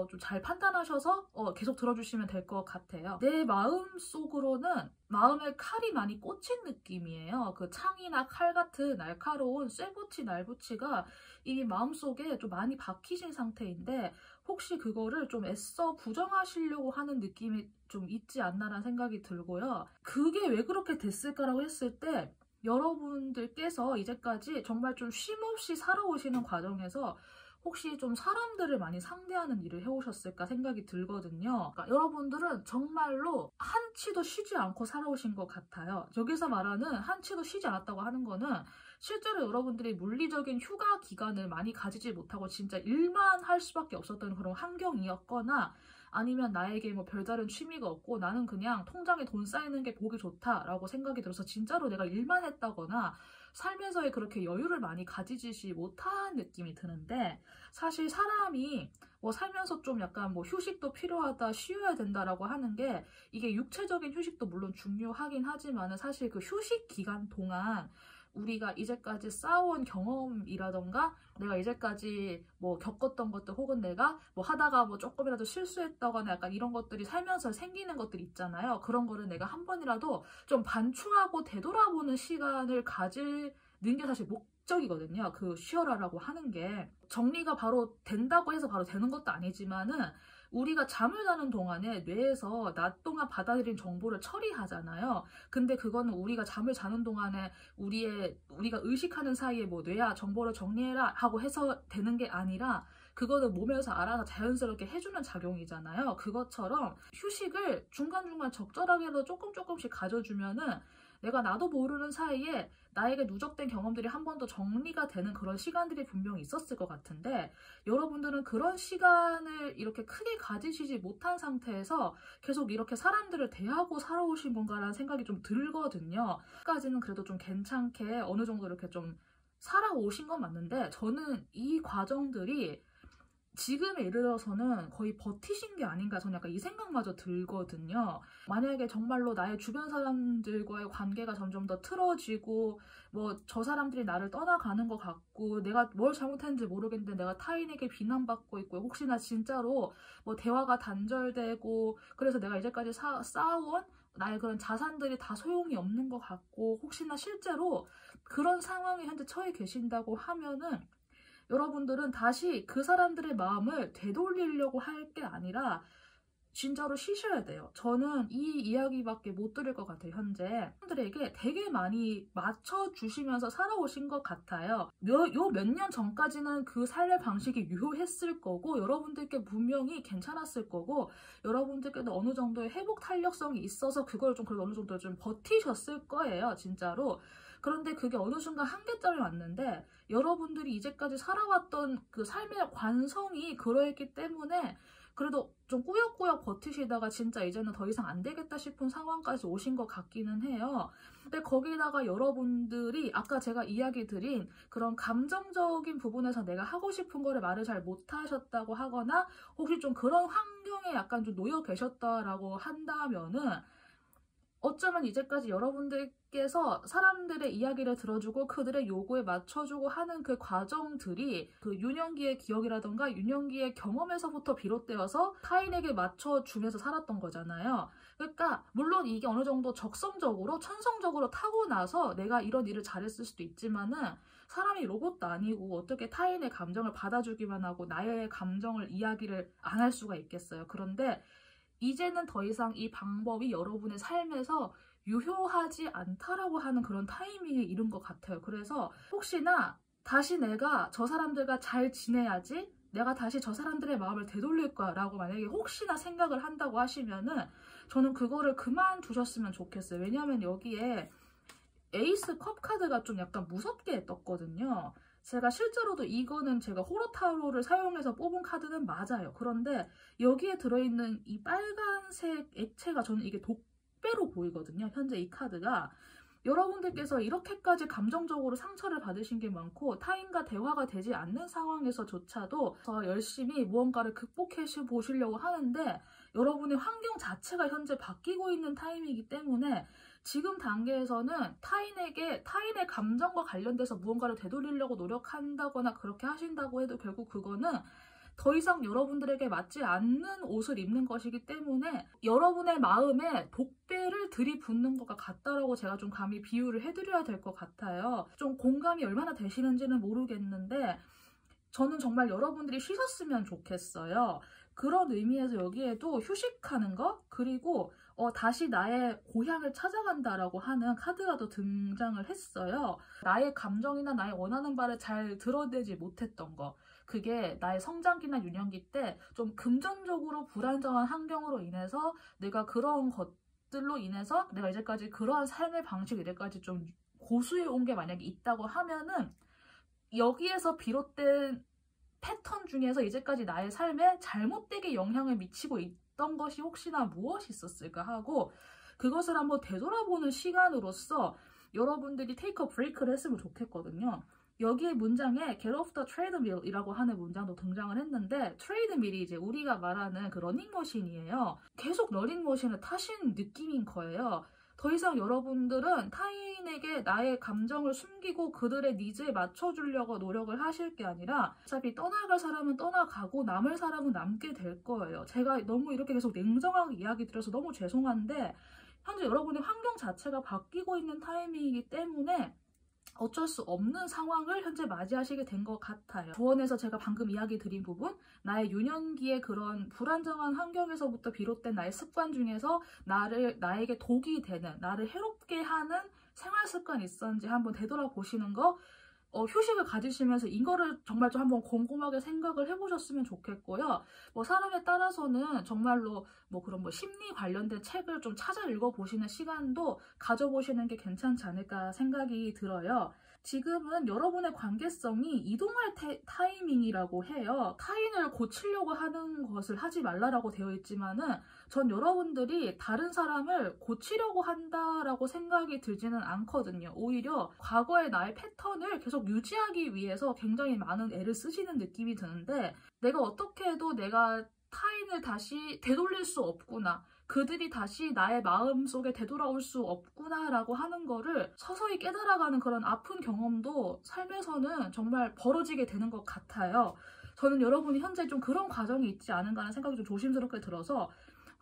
[SPEAKER 1] 좀 잘 판단하셔서 계속 들어주시면 될 것 같아요. 내 마음 속으로는 마음에 칼이 많이 꽂힌 느낌이에요. 그 창이나 칼 같은 날카로운 쇠붙이 날붙이가 이미 마음속에 좀 많이 박히신 상태인데 혹시 그거를 좀 애써 부정하시려고 하는 느낌이 좀 있지 않나라는 생각이 들고요. 그게 왜 그렇게 됐을까라고 했을 때 여러분들께서 이제까지 정말 좀 쉼없이 살아오시는 과정에서 혹시 좀 사람들을 많이 상대하는 일을 해오셨을까 생각이 들거든요. 그러니까 여러분들은 정말로 한치도 쉬지 않고 살아오신 것 같아요. 여기서 말하는 한치도 쉬지 않았다고 하는 거는 실제로 여러분들이 물리적인 휴가 기간을 많이 가지지 못하고 진짜 일만 할 수밖에 없었던 그런 환경이었거나, 아니면 나에게 뭐 별다른 취미가 없고 나는 그냥 통장에 돈 쌓이는 게 보기 좋다라고 생각이 들어서 진짜로 내가 일만 했다거나 삶에서의 그렇게 여유를 많이 가지지 못한 느낌이 드는데, 사실 사람이 뭐 살면서 좀 약간 뭐 휴식도 필요하다, 쉬어야 된다라고 하는 게 이게 육체적인 휴식도 물론 중요하긴 하지만은 사실 그 휴식 기간 동안 우리가 이제까지 쌓아온 경험이라던가 내가 이제까지 뭐 겪었던 것들 혹은 내가 뭐 하다가 뭐 조금이라도 실수했다거나 약간 이런 것들이 살면서 생기는 것들 있잖아요. 그런 거를 내가 한 번이라도 좀 반추하고 되돌아보는 시간을 가지는 게 사실 목적이거든요. 그 쉬어라라고 하는 게 정리가 바로 된다고 해서 바로 되는 것도 아니지만은 우리가 잠을 자는 동안에 뇌에서 낮 동안 받아들인 정보를 처리하잖아요. 근데 그거는 우리가 잠을 자는 동안에 우리가 의식하는 사이에 뭐 뇌야 정보를 정리해라 하고 해서 되는 게 아니라 그거는 몸에서 알아서 자연스럽게 해주는 작용이잖아요. 그것처럼 휴식을 중간중간 적절하게도 조금씩 가져주면은 내가 나도 모르는 사이에 나에게 누적된 경험들이 한 번 더 정리가 되는 그런 시간들이 분명히 있었을 것 같은데, 여러분들은 그런 시간을 이렇게 크게 가지시지 못한 상태에서 계속 이렇게 사람들을 대하고 살아오신 건가라는 생각이 좀 들거든요. 까지는 그래도 좀 괜찮게 어느 정도 이렇게 좀 살아오신 건 맞는데, 저는 이 과정들이 지금에 이르러서는 거의 버티신 게 아닌가, 저는 약간 이 생각마저 들거든요. 만약에 정말로 나의 주변 사람들과의 관계가 점점 더 틀어지고 뭐 저 사람들이 나를 떠나가는 것 같고 내가 뭘 잘못했는지 모르겠는데 내가 타인에게 비난받고 있고 혹시나 진짜로 뭐 대화가 단절되고 그래서 내가 이제까지 쌓아온 나의 그런 자산들이 다 소용이 없는 것 같고 혹시나 실제로 그런 상황에 현재 처해 계신다고 하면은, 여러분들은 다시 그 사람들의 마음을 되돌리려고 할 게 아니라 진짜로 쉬셔야 돼요. 저는 이 이야기밖에 못 드릴 것 같아요. 현재 사람들에게 되게 많이 맞춰주시면서 살아오신 것 같아요. 몇 년 전까지는 그 삶의 방식이 유효했을 거고 여러분들께 분명히 괜찮았을 거고 여러분들께도 어느 정도의 회복 탄력성이 있어서 그걸 좀 그래도 어느 정도 좀 버티셨을 거예요. 진짜로. 그런데 그게 어느 순간 한계점이 왔는데 여러분들이 이제까지 살아왔던 그 삶의 관성이 그러했기 때문에 그래도 좀 꾸역꾸역 버티시다가 진짜 이제는 더 이상 안 되겠다 싶은 상황까지 오신 것 같기는 해요. 근데 거기다가 여러분들이 아까 제가 이야기 드린 그런 감정적인 부분에서 내가 하고 싶은 거를 말을 잘 못하셨다고 하거나 혹시 좀 그런 환경에 약간 좀 놓여 계셨다라고 한다면은 어쩌면 이제까지 여러분들께서 사람들의 이야기를 들어주고 그들의 요구에 맞춰주고 하는 그 과정들이 그 유년기의 기억이라던가 유년기의 경험에서부터 비롯되어서 타인에게 맞춰주면서 살았던 거잖아요. 그러니까 물론 이게 어느 정도 적성적으로 천성적으로 타고나서 내가 이런 일을 잘했을 수도 있지만은 사람이 로봇도 아니고 어떻게 타인의 감정을 받아주기만 하고 나의 감정을 이야기를 안 할 수가 있겠어요. 그런데 이제는 더 이상 이 방법이 여러분의 삶에서 유효하지 않다라고 하는 그런 타이밍에 이른 것 같아요. 그래서 혹시나 다시 내가 저 사람들과 잘 지내야지 내가 다시 저 사람들의 마음을 되돌릴 거야 라고 만약에 혹시나 생각을 한다고 하시면은 저는 그거를 그만두셨으면 좋겠어요. 왜냐하면 여기에 에이스 컵 카드가 좀 약간 무섭게 떴거든요. 제가 실제로도 이거는 제가 호러타로를 사용해서 뽑은 카드는 맞아요. 그런데 여기에 들어있는 이 빨간색 액체가 저는 이게 독배로 보이거든요. 현재 이 카드가. 여러분들께서 이렇게까지 감정적으로 상처를 받으신 게 많고 타인과 대화가 되지 않는 상황에서조차도 열심히 무언가를 극복해 보시려고 하는데 여러분의 환경 자체가 현재 바뀌고 있는 타임이기 때문에 지금 단계에서는 타인의 감정과 관련돼서 무언가를 되돌리려고 노력한다거나 그렇게 하신다고 해도 결국 그거는 더 이상 여러분들에게 맞지 않는 옷을 입는 것이기 때문에 여러분의 마음에 독배를 들이붓는 것과 같다라고 제가 좀 감히 비유를 해드려야 될 것 같아요. 좀 공감이 얼마나 되시는지는 모르겠는데 저는 정말 여러분들이 쉬셨으면 좋겠어요. 그런 의미에서 여기에도 휴식하는 것, 그리고 다시 나의 고향을 찾아간다라고 하는 카드가 또 등장을 했어요. 나의 감정이나 나의 원하는 바를 잘 드러내지 못했던 거. 그게 나의 성장기나 유년기 때 좀 금전적으로 불안정한 환경으로 인해서 내가 그런 것들로 인해서 내가 이제까지 그러한 삶의 방식을 이제까지 좀 고수해 온 게 만약에 있다고 하면은 여기에서 비롯된 패턴 중에서 이제까지 나의 삶에 잘못되게 영향을 미치고 있던 것이 혹시나 무엇이 있었을까 하고 그것을 한번 되돌아보는 시간으로서 여러분들이 take a break를 했으면 좋겠거든요. 여기에 문장에 get off the treadmill 이라고 하는 문장도 등장을 했는데 트레이드밀이 이제 우리가 말하는 그 러닝머신이에요. 계속 러닝머신을 타신 느낌인 거예요. 더 이상 여러분들은 타인에게 나의 감정을 숨기고 그들의 니즈에 맞춰주려고 노력을 하실 게 아니라 어차피 떠나갈 사람은 떠나가고 남을 사람은 남게 될 거예요. 제가 너무 이렇게 계속 냉정하게 이야기 드려서 너무 죄송한데 현재 여러분의 환경 자체가 바뀌고 있는 타이밍이기 때문에 어쩔 수 없는 상황을 현재 맞이하시게 된 것 같아요. 조언에서 제가 방금 이야기 드린 부분, 나의 유년기의 그런 불안정한 환경에서부터 비롯된 나의 습관 중에서 나에게 독이 되는, 나를 해롭게 하는 생활 습관이 있었는지 한번 되돌아보시는 거 휴식을 가지시면서 이거를 정말 좀 한번 곰곰하게 생각을 해보셨으면 좋겠고요. 뭐 사람에 따라서는 정말로 뭐 그런 뭐 심리 관련된 책을 좀 찾아 읽어보시는 시간도 가져보시는 게 괜찮지 않을까 생각이 들어요. 지금은 여러분의 관계성이 이동할 타이밍이라고 해요. 타인을 고치려고 하는 것을 하지 말라라고 되어 있지만은 전 여러분들이 다른 사람을 고치려고 한다라고 생각이 들지는 않거든요. 오히려 과거의 나의 패턴을 계속 유지하기 위해서 굉장히 많은 애를 쓰시는 느낌이 드는데 내가 어떻게 해도 내가 타인을 다시 되돌릴 수 없구나. 그들이 다시 나의 마음속에 되돌아올 수 없구나라고 하는 거를 서서히 깨달아가는 그런 아픈 경험도 삶에서는 정말 벌어지게 되는 것 같아요. 저는 여러분이 현재 좀 그런 과정이 있지 않은가 하는 생각이 좀 조심스럽게 들어서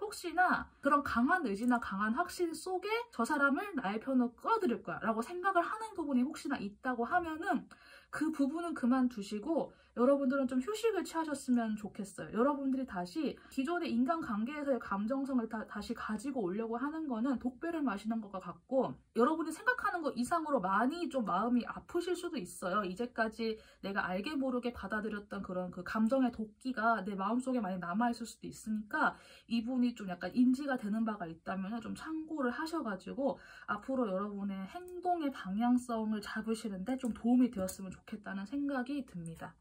[SPEAKER 1] 혹시나 그런 강한 의지나 강한 확신 속에 저 사람을 나의 편으로 끌어들일 거야 라고 생각을 하는 부분이 혹시나 있다고 하면은 그 부분은 그만두시고 여러분들은 좀 휴식을 취하셨으면 좋겠어요. 여러분들이 다시 기존의 인간관계에서의 감정성을 다시 가지고 오려고 하는 거는 독배를 마시는 것과 같고 여러분이 생각하는 것 이상으로 많이 좀 마음이 아프실 수도 있어요. 이제까지 내가 알게 모르게 받아들였던 그런 그 감정의 도끼가 내 마음속에 많이 남아있을 수도 있으니까 이분이 좀 약간 인지가 되는 바가 있다면 좀 참고를 하셔가지고 앞으로 여러분의 행동의 방향성을 잡으시는데 좀 도움이 되었으면 좋겠다는 생각이 듭니다.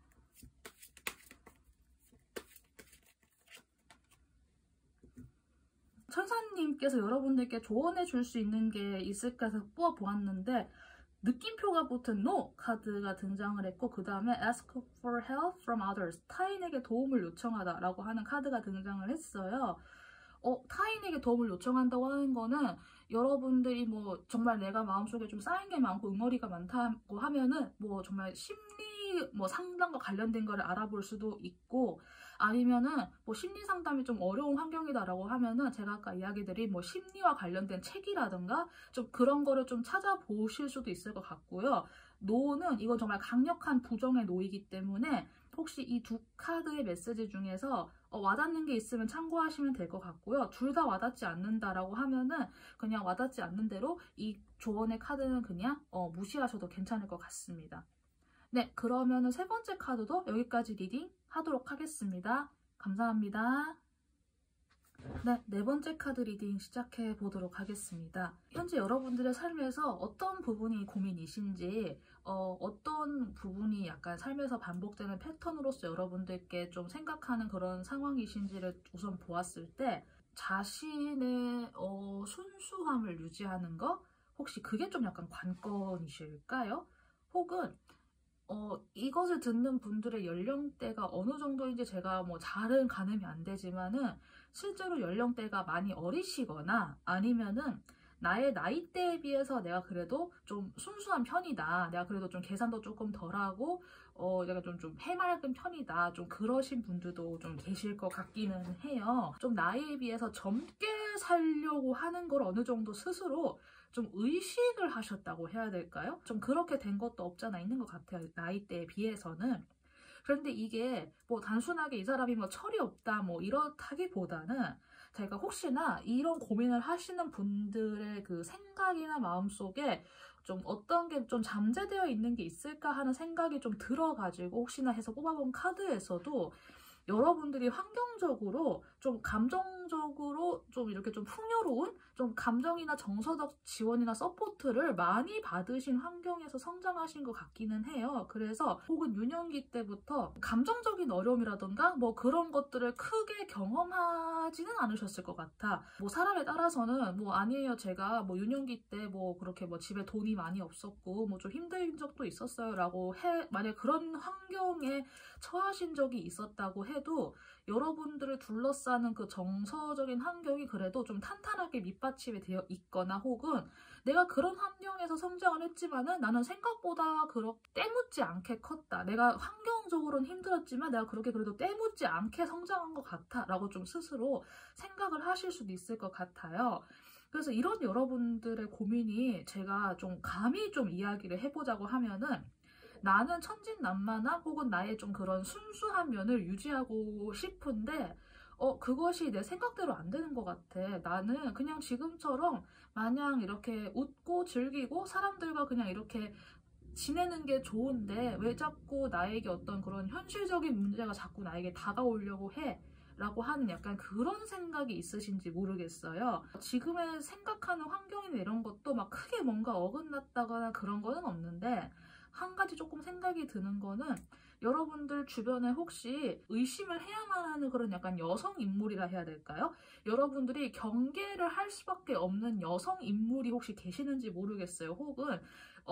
[SPEAKER 1] 천사님께서 여러분들께 조언해 줄 수 있는 게 있을까 해서 뽑아보았는데 느낌표가 붙은 No 카드가 등장을 했고 그 다음에 Ask for help from others, 타인에게 도움을 요청하다 라고 하는 카드가 등장을 했어요. 타인에게 도움을 요청한다고 하는 거는 여러분들이 뭐 정말 내가 마음속에 좀 쌓인 게 많고 응어리가 많다고 하면은 뭐 정말 심리 뭐 상담과 관련된 거를 알아볼 수도 있고 아니면은 뭐 심리 상담이 좀 어려운 환경이다라고 하면은 제가 아까 이야기 드린 뭐 심리와 관련된 책이라든가 좀 그런 거를 좀 찾아보실 수도 있을 것 같고요. 노는 이건 정말 강력한 부정의 노이기 때문에 혹시 이 두 카드의 메시지 중에서 와닿는 게 있으면 참고하시면 될 것 같고요. 둘 다 와닿지 않는다라고 하면은 그냥 와닿지 않는 대로 이 조언의 카드는 그냥 무시하셔도 괜찮을 것 같습니다. 네, 그러면은 세 번째 카드도 여기까지 리딩 하도록 하겠습니다. 감사합니다. 네, 네 번째 카드 리딩 시작해 보도록 하겠습니다. 현재 여러분들의 삶에서 어떤 부분이 고민이신지 어떤 부분이 약간 삶에서 반복되는 패턴으로서 여러분들께 좀 생각하는 그런 상황이신지를 우선 보았을 때 자신의 순수함을 유지하는 거 혹시 그게 좀 약간 관건이실까요? 혹은 이것을 듣는 분들의 연령대가 어느 정도인지 제가 뭐 잘은 가늠이 안 되지만은 실제로 연령대가 많이 어리시거나 아니면은 나의 나이대에 비해서 내가 그래도 좀 순수한 편이다. 내가 그래도 좀 계산도 조금 덜하고 내가 좀 해맑은 편이다. 좀 그러신 분들도 좀 계실 것 같기는 해요. 좀 나이에 비해서 젊게 살려고 하는 걸 어느 정도 스스로 좀 의식을 하셨다고 해야 될까요? 좀 그렇게 된 것도 없잖아 있는 것 같아요. 나이대에 비해서는. 그런데 이게 뭐 단순하게 이 사람이 뭐 철이 없다 뭐 이렇다기보다는 제가 혹시나 이런 고민을 하시는 분들의 그 생각이나 마음속에 좀 어떤 게 좀 잠재되어 있는 게 있을까 하는 생각이 좀 들어가지고 혹시나 해서 뽑아본 카드에서도 여러분들이 환경적으로 좀 감정적으로 좀 이렇게 좀 풍요로운 좀 감정이나 정서적 지원이나 서포트를 많이 받으신 환경에서 성장하신 것 같기는 해요. 그래서 혹은 유년기 때부터 감정적인 어려움이라던가 뭐 그런 것들을 크게 경험하지는 않으셨을 것 같아. 뭐 사람에 따라서는 뭐 아니에요. 제가 뭐 유년기 때 뭐 그렇게 뭐 집에 돈이 많이 없었고 뭐 좀 힘든 적도 있었어요 라고 만약 그런 환경에 처하신 적이 있었다고 해도 여러분들을 둘러싸는 그 정서적인 환경이 그래도 좀 탄탄하게 밑받침이 되어 있거나 혹은 내가 그런 환경에서 성장을 했지만은 나는 생각보다 그렇게 때묻지 않게 컸다. 내가 환경적으로는 힘들었지만 내가 그렇게 그래도 때묻지 않게 성장한 것 같아 라고 좀 스스로 생각을 하실 수도 있을 것 같아요. 그래서 이런 여러분들의 고민이 제가 좀 감히 좀 이야기를 해보자고 하면은 나는 천진난만한 혹은 나의 좀 그런 순수한 면을 유지하고 싶은데 그것이 내 생각대로 안 되는 것 같아. 나는 그냥 지금처럼 마냥 이렇게 웃고 즐기고 사람들과 그냥 이렇게 지내는 게 좋은데 왜 자꾸 나에게 어떤 그런 현실적인 문제가 자꾸 나에게 다가오려고 해? 라고 하는 약간 그런 생각이 있으신지 모르겠어요. 지금의 생각하는 환경이나 이런 것도 막 크게 뭔가 어긋났다거나 그런 거는 없는데, 한 가지 조금 생각이 드는 거는 여러분들 주변에 혹시 의심을 해야만 하는 그런 약간 여성 인물이라 해야 될까요? 여러분들이 경계를 할 수밖에 없는 여성 인물이 혹시 계시는지 모르겠어요. 혹은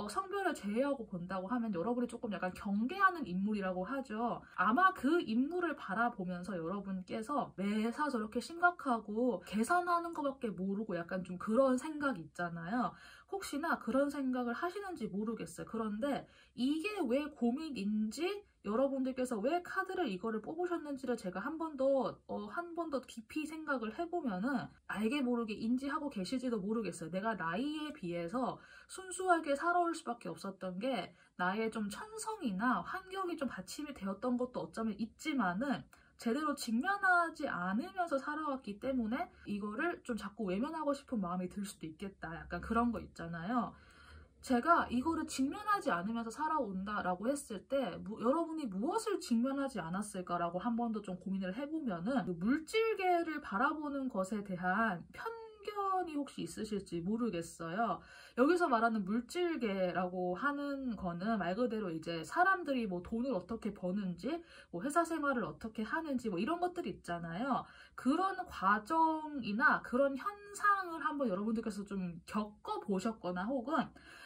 [SPEAKER 1] 성별을 제외하고 본다고 하면 여러분이 조금 약간 경계하는 인물이라고 하죠. 아마 그 인물을 바라보면서 여러분께서 매사 저렇게 심각하고 계산하는 것밖에 모르고 약간 좀 그런 생각이 있잖아요. 혹시나 그런 생각을 하시는지 모르겠어요. 그런데 이게 왜 고민인지, 여러분들께서 왜 카드를 이거를 뽑으셨는지를 제가 한 번 더 깊이 생각을 해보면은 알게 모르게 인지하고 계실지도 모르겠어요. 내가 나이에 비해서 순수하게 살아올 수밖에 없었던 게 나의 좀 천성이나 환경이 좀 받침이 되었던 것도 어쩌면 있지만은 제대로 직면하지 않으면서 살아왔기 때문에 이거를 좀 자꾸 외면하고 싶은 마음이 들 수도 있겠다. 약간 그런 거 있잖아요. 제가 이거를 직면하지 않으면서 살아온다라고 했을 때 여러분이 무엇을 직면하지 않았을까라고 한 번 더 좀 고민을 해보면은 그 물질계를 바라보는 것에 대한 편견이 혹시 있으실지 모르겠어요. 여기서 말하는 물질계라고 하는 거는 말 그대로 이제 사람들이 뭐 돈을 어떻게 버는지, 뭐 회사 생활을 어떻게 하는지 뭐 이런 것들이 있잖아요. 그런 과정이나 그런 현상을 한번 여러분들께서 좀 겪어보셨거나 혹은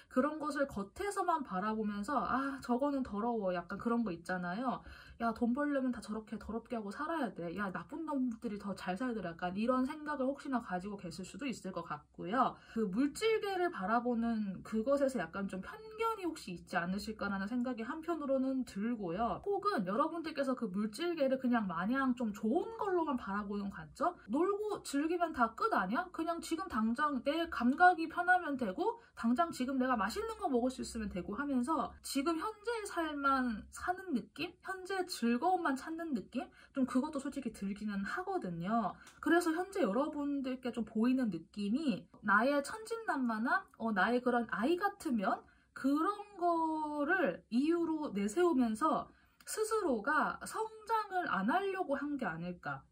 [SPEAKER 1] 그런 것을 겉에서만 바라보면서 아 저거는 더러워 약간 그런 거 있잖아요. 야 돈 벌려면 다 저렇게 더럽게 하고 살아야 돼. 야 나쁜 놈들이 더 잘 살더라. 약간 이런 생각을 혹시나 가지고 계실 수도 있을 것 같고요. 그 물질계를 바라보는 그것에서 약간 좀 편견이 혹시 있지 않으실까라는 생각이 한편으로는 들고요. 혹은 여러분들께서 그 물질계를 그냥 마냥 좀 좋은 걸로만 바라보는 관점? 놀고 즐기면 다 끝 아니야? 그냥 지금 당장 내 감각이 편하면 되고 당장 지금 내가 맛있는 거 먹을 수 있으면 되고 하면서 지금 현재의 삶만 사는 느낌? 현재의 즐거움만 찾는 느낌? 좀 그것도 솔직히 들기는 하거든요. 그래서 현재 여러분들께 좀 보이는 느낌이 나의 천진난만한 나의 그런 아이 같으면 그런 거를 이유로 내세우면서 스스로가 성장을 안 하려고 한 게 아닐까.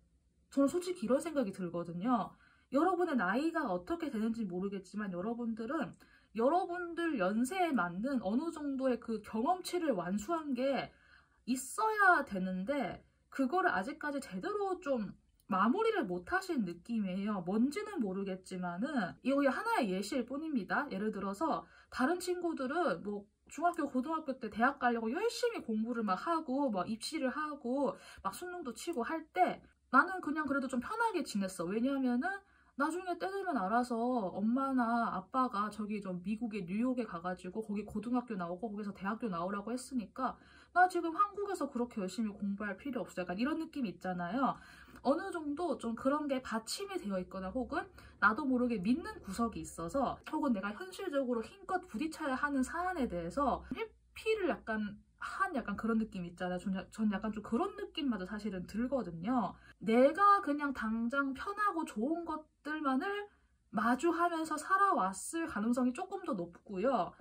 [SPEAKER 1] 저는 솔직히 이런 생각이 들거든요. 여러분의 나이가 어떻게 되는지 모르겠지만 여러분들은 여러분들 연세에 맞는 어느 정도의 그 경험치를 완수한 게 있어야 되는데 그거를 아직까지 제대로 좀 마무리를 못 하신 느낌이에요. 뭔지는 모르겠지만은 이거 하나의 예시일 뿐입니다. 예를 들어서 다른 친구들은 뭐 중학교, 고등학교 때 대학 가려고 열심히 공부를 막 하고 막 입시를 하고 막 수능도 치고 할 때 나는 그냥 그래도 좀 편하게 지냈어. 왜냐하면은 나중에 때 되면 알아서 엄마나 아빠가 저기 좀 미국의 뉴욕에 가가지고 거기 고등학교 나오고 거기서 대학교 나오라고 했으니까 나 지금 한국에서 그렇게 열심히 공부할 필요 없어. 약간 이런 느낌 있잖아요. 어느 정도 좀 그런 게 받침이 되어 있거나 혹은 나도 모르게 믿는 구석이 있어서 혹은 내가 현실적으로 힘껏 부딪혀야 하는 사안에 대해서 회피를 약간 그런 느낌 있잖아요. 전 약간 좀 그런 느낌마저 사실은 들거든요. 내가 그냥 당장 편하고 좋은 것들만을 마주하면서 살아왔을 가능성이 조금 더 높고요.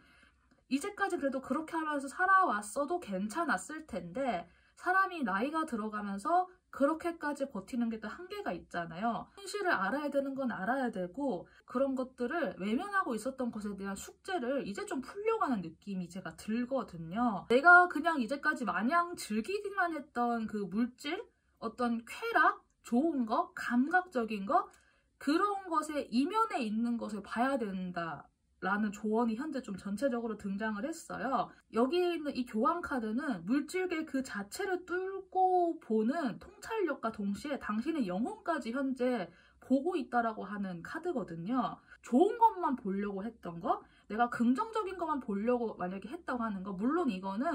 [SPEAKER 1] 이제까지 그래도 그렇게 하면서 살아왔어도 괜찮았을 텐데 사람이 나이가 들어가면서 그렇게까지 버티는 게 또 한계가 있잖아요. 현실을 알아야 되는 건 알아야 되고 그런 것들을 외면하고 있었던 것에 대한 숙제를 이제 좀 풀려고 하는 느낌이 제가 들거든요. 내가 그냥 이제까지 마냥 즐기기만 했던 그 물질, 어떤 쾌락, 좋은 거, 감각적인 거 그런 것의 이면에 있는 것을 봐야 된다. 라는 조언이 현재 좀 전체적으로 등장을 했어요. 여기 있는 이 교환 카드는 물질계 그 자체를 뚫고 보는 통찰력과 동시에 당신의 영혼까지 현재 보고 있다라고 하는 카드거든요. 좋은 것만 보려고 했던 거, 내가 긍정적인 것만 보려고 만약에 했다고 하는 거, 물론 이거는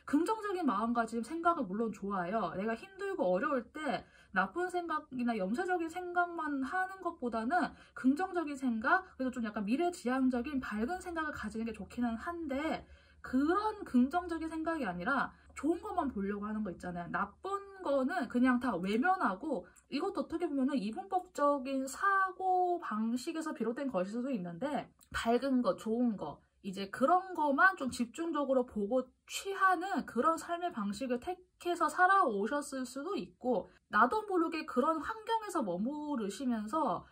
[SPEAKER 1] 긍정적인 마음가짐 생각은 물론 좋아요. 내가 힘들고 어려울 때 나쁜 생각이나 염세적인 생각만 하는 것보다는 긍정적인 생각, 그래서 좀 약간 미래지향적인 밝은 생각을 가지는 게 좋기는 한데 그런 긍정적인 생각이 아니라 좋은 것만 보려고 하는 거 있잖아요. 나쁜 거는 그냥 다 외면하고 이것도 어떻게 보면은 이분법적인 사고 방식에서 비롯된 것일 수도 있는데 밝은 거, 좋은 거 이제 그런 거만 좀 집중적으로 보고 취하는 그런 삶의 방식을 택해서 살아오셨을 수도 있고, 나도 모르게 그런 환경에서 머무르시면서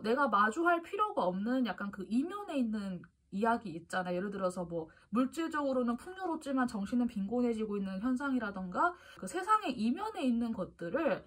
[SPEAKER 1] 내가 마주할 필요가 없는 약간 그 이면에 있는 이야기 있잖아. 예를 들어서 뭐 물질적으로는 풍요롭지만 정신은 빈곤해지고 있는 현상이라던가 그 세상의 이면에 있는 것들을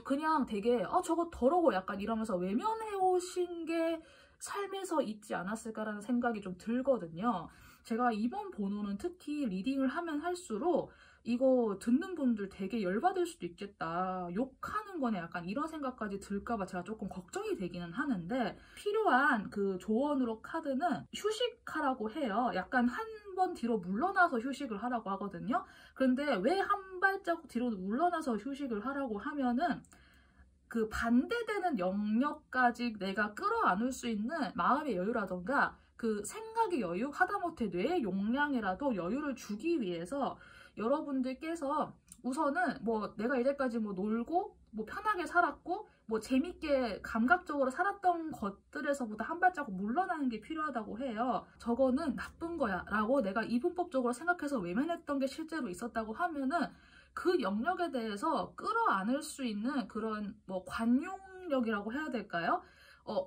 [SPEAKER 1] 그냥 되게 저거 더러워 약간 이러면서 외면해 오신 게 삶에서 있지 않았을까라는 생각이 좀 들거든요. 제가 이번 번호는 특히 리딩을 하면 할수록 이거 듣는 분들 되게 열받을 수도 있겠다. 욕하는 거네. 약간 이런 생각까지 들까봐 제가 조금 걱정이 되기는 하는데, 필요한 그 조언으로 카드는 휴식하라고 해요. 약간 한 번 뒤로 물러나서 휴식을 하라고 하거든요. 그런데 왜 한 발자국 뒤로 물러나서 휴식을 하라고 하면은 그 반대되는 영역까지 내가 끌어안을 수 있는 마음의 여유라던가 그 생각의 여유, 하다못해 뇌의 용량이라도 여유를 주기 위해서 여러분들께서 우선은 뭐 내가 이제까지 뭐 놀고 뭐 편하게 살았고 뭐 재밌게 감각적으로 살았던 것들에서보다 한 발자국 물러나는 게 필요하다고 해요. 저거는 나쁜 거야 라고 내가 이분법적으로 생각해서 외면했던 게 실제로 있었다고 하면은 그 영역에 대해서 끌어안을 수 있는 그런 뭐 관용력이라고 해야 될까요?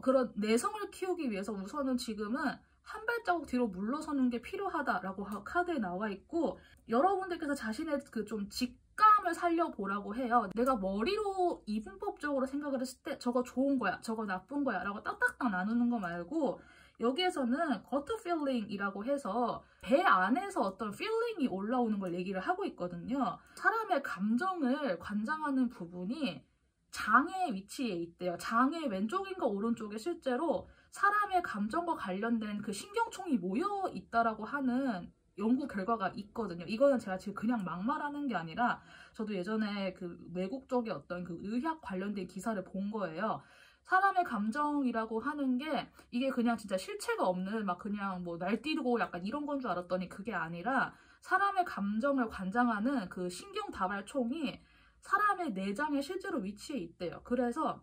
[SPEAKER 1] 그런 내성을 키우기 위해서 우선은 지금은 한 발자국 뒤로 물러서는 게 필요하다라고 카드에 나와 있고, 여러분들께서 자신의 그 좀 직감을 살려보라고 해요. 내가 머리로 이분법적으로 생각을 했을 때 저거 좋은 거야, 저거 나쁜 거야 라고 딱딱딱 나누는 거 말고, 여기에서는 gut feeling이라고 해서 배 안에서 어떤 feeling이 올라오는 걸 얘기를 하고 있거든요. 사람의 감정을 관장하는 부분이 장의 위치에 있대요. 장의 왼쪽인가 오른쪽에 실제로 사람의 감정과 관련된 그 신경총이 모여 있다라고 하는 연구 결과가 있거든요. 이거는 제가 지금 그냥 막말하는 게 아니라 저도 예전에 그 외국 쪽의 어떤 그 의학 관련된 기사를 본 거예요. 사람의 감정이라고 하는 게 이게 그냥 진짜 실체가 없는 막 그냥 뭐 날뛰고 약간 이런 건 줄 알았더니 그게 아니라 사람의 감정을 관장하는 그 신경 다발총이 사람의 내장에 실제로 위치해 있대요. 그래서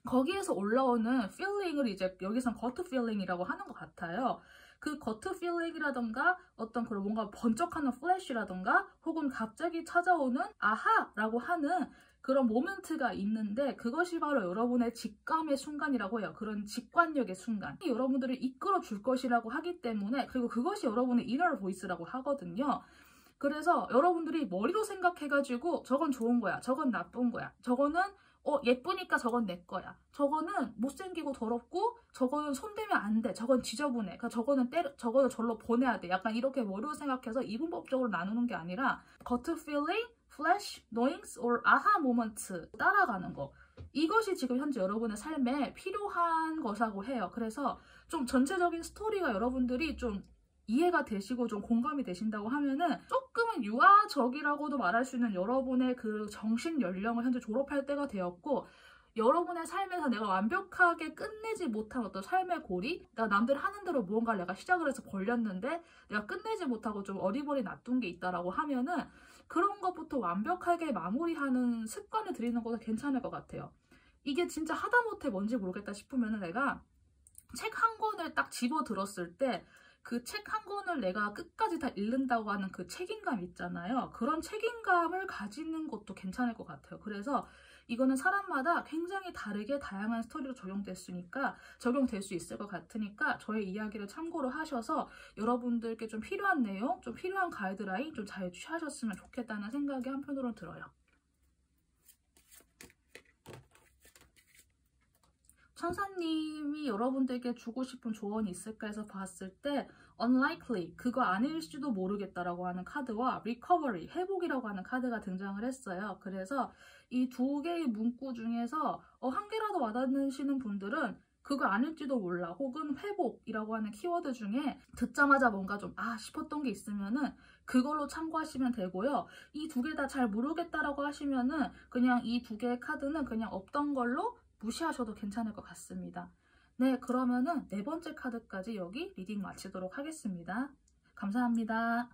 [SPEAKER 1] 거기에서 올라오는 feeling을 이제 여기선 gut feeling이라고 하는 것 같아요. 그 gut feeling이라던가 어떤 그런 뭔가 번쩍하는 flash라던가 혹은 갑자기 찾아오는 아하라고 하는 그런 모멘트가 있는데, 그것이 바로 여러분의 직감의 순간이라고 해요. 그런 직관력의 순간. 여러분들을 이끌어 줄 것이라고 하기 때문에, 그리고 그것이 여러분의 inner voice라고 하거든요. 그래서 여러분들이 머리로 생각해가지고 저건 좋은 거야, 저건 나쁜 거야, 저거는 예쁘니까 저건 내 거야, 저거는 못생기고 더럽고 저거는 손대면 안 돼, 저건 지저분해, 그러니까 저거는 절로 보내야 돼, 약간 이렇게 머리로 생각해서 이분법적으로 나누는 게 아니라 gut feeling, flash, knowings, or aha moment 따라가는 거, 이것이 지금 현재 여러분의 삶에 필요한 것이라고 해요. 그래서 좀 전체적인 스토리가 여러분들이 좀 이해가 되시고 좀 공감이 되신다고 하면은 조금은 유아적이라고도 말할 수 있는 여러분의 그 정신 연령을 현재 졸업할 때가 되었고, 여러분의 삶에서 내가 완벽하게 끝내지 못한 어떤 삶의 고리, 내가 남들 하는 대로 무언가를 내가 시작을 해서 걸렸는데 내가 끝내지 못하고 좀 어리버리 놔둔 게 있다라고 하면은 그런 것부터 완벽하게 마무리하는 습관을 들이는 것도 괜찮을 것 같아요. 이게 진짜 하다못해 뭔지 모르겠다 싶으면은 내가 책 한 권을 딱 집어 들었을 때 그 책 한 권을 내가 끝까지 다 읽는다고 하는 그 책임감 있잖아요. 그런 책임감을 가지는 것도 괜찮을 것 같아요. 그래서 이거는 사람마다 굉장히 다르게 다양한 스토리로 적용될 수 있을 것 같으니까 저의 이야기를 참고로 하셔서 여러분들께 좀 필요한 내용, 좀 필요한 가이드라인 좀 잘 취하셨으면 좋겠다는 생각이 한편으로는 들어요. 천사님이 여러분들께 주고 싶은 조언이 있을까 해서 봤을 때 unlikely, 그거 아닐지도 모르겠다라고 하는 카드와 recovery, 회복이라고 하는 카드가 등장을 했어요. 그래서 이 두 개의 문구 중에서 한 개라도 와닿으시는 분들은 그거 아닐지도 몰라 혹은 회복이라고 하는 키워드 중에 듣자마자 뭔가 좀 싶었던 게 있으면은 그걸로 참고하시면 되고요. 이 두 개 다 잘 모르겠다라고 하시면은 그냥 이 두 개의 카드는 그냥 없던 걸로 무시하셔도 괜찮을 것 같습니다. 네, 그러면은 네 번째 카드까지 여기 리딩 마치도록 하겠습니다. 감사합니다.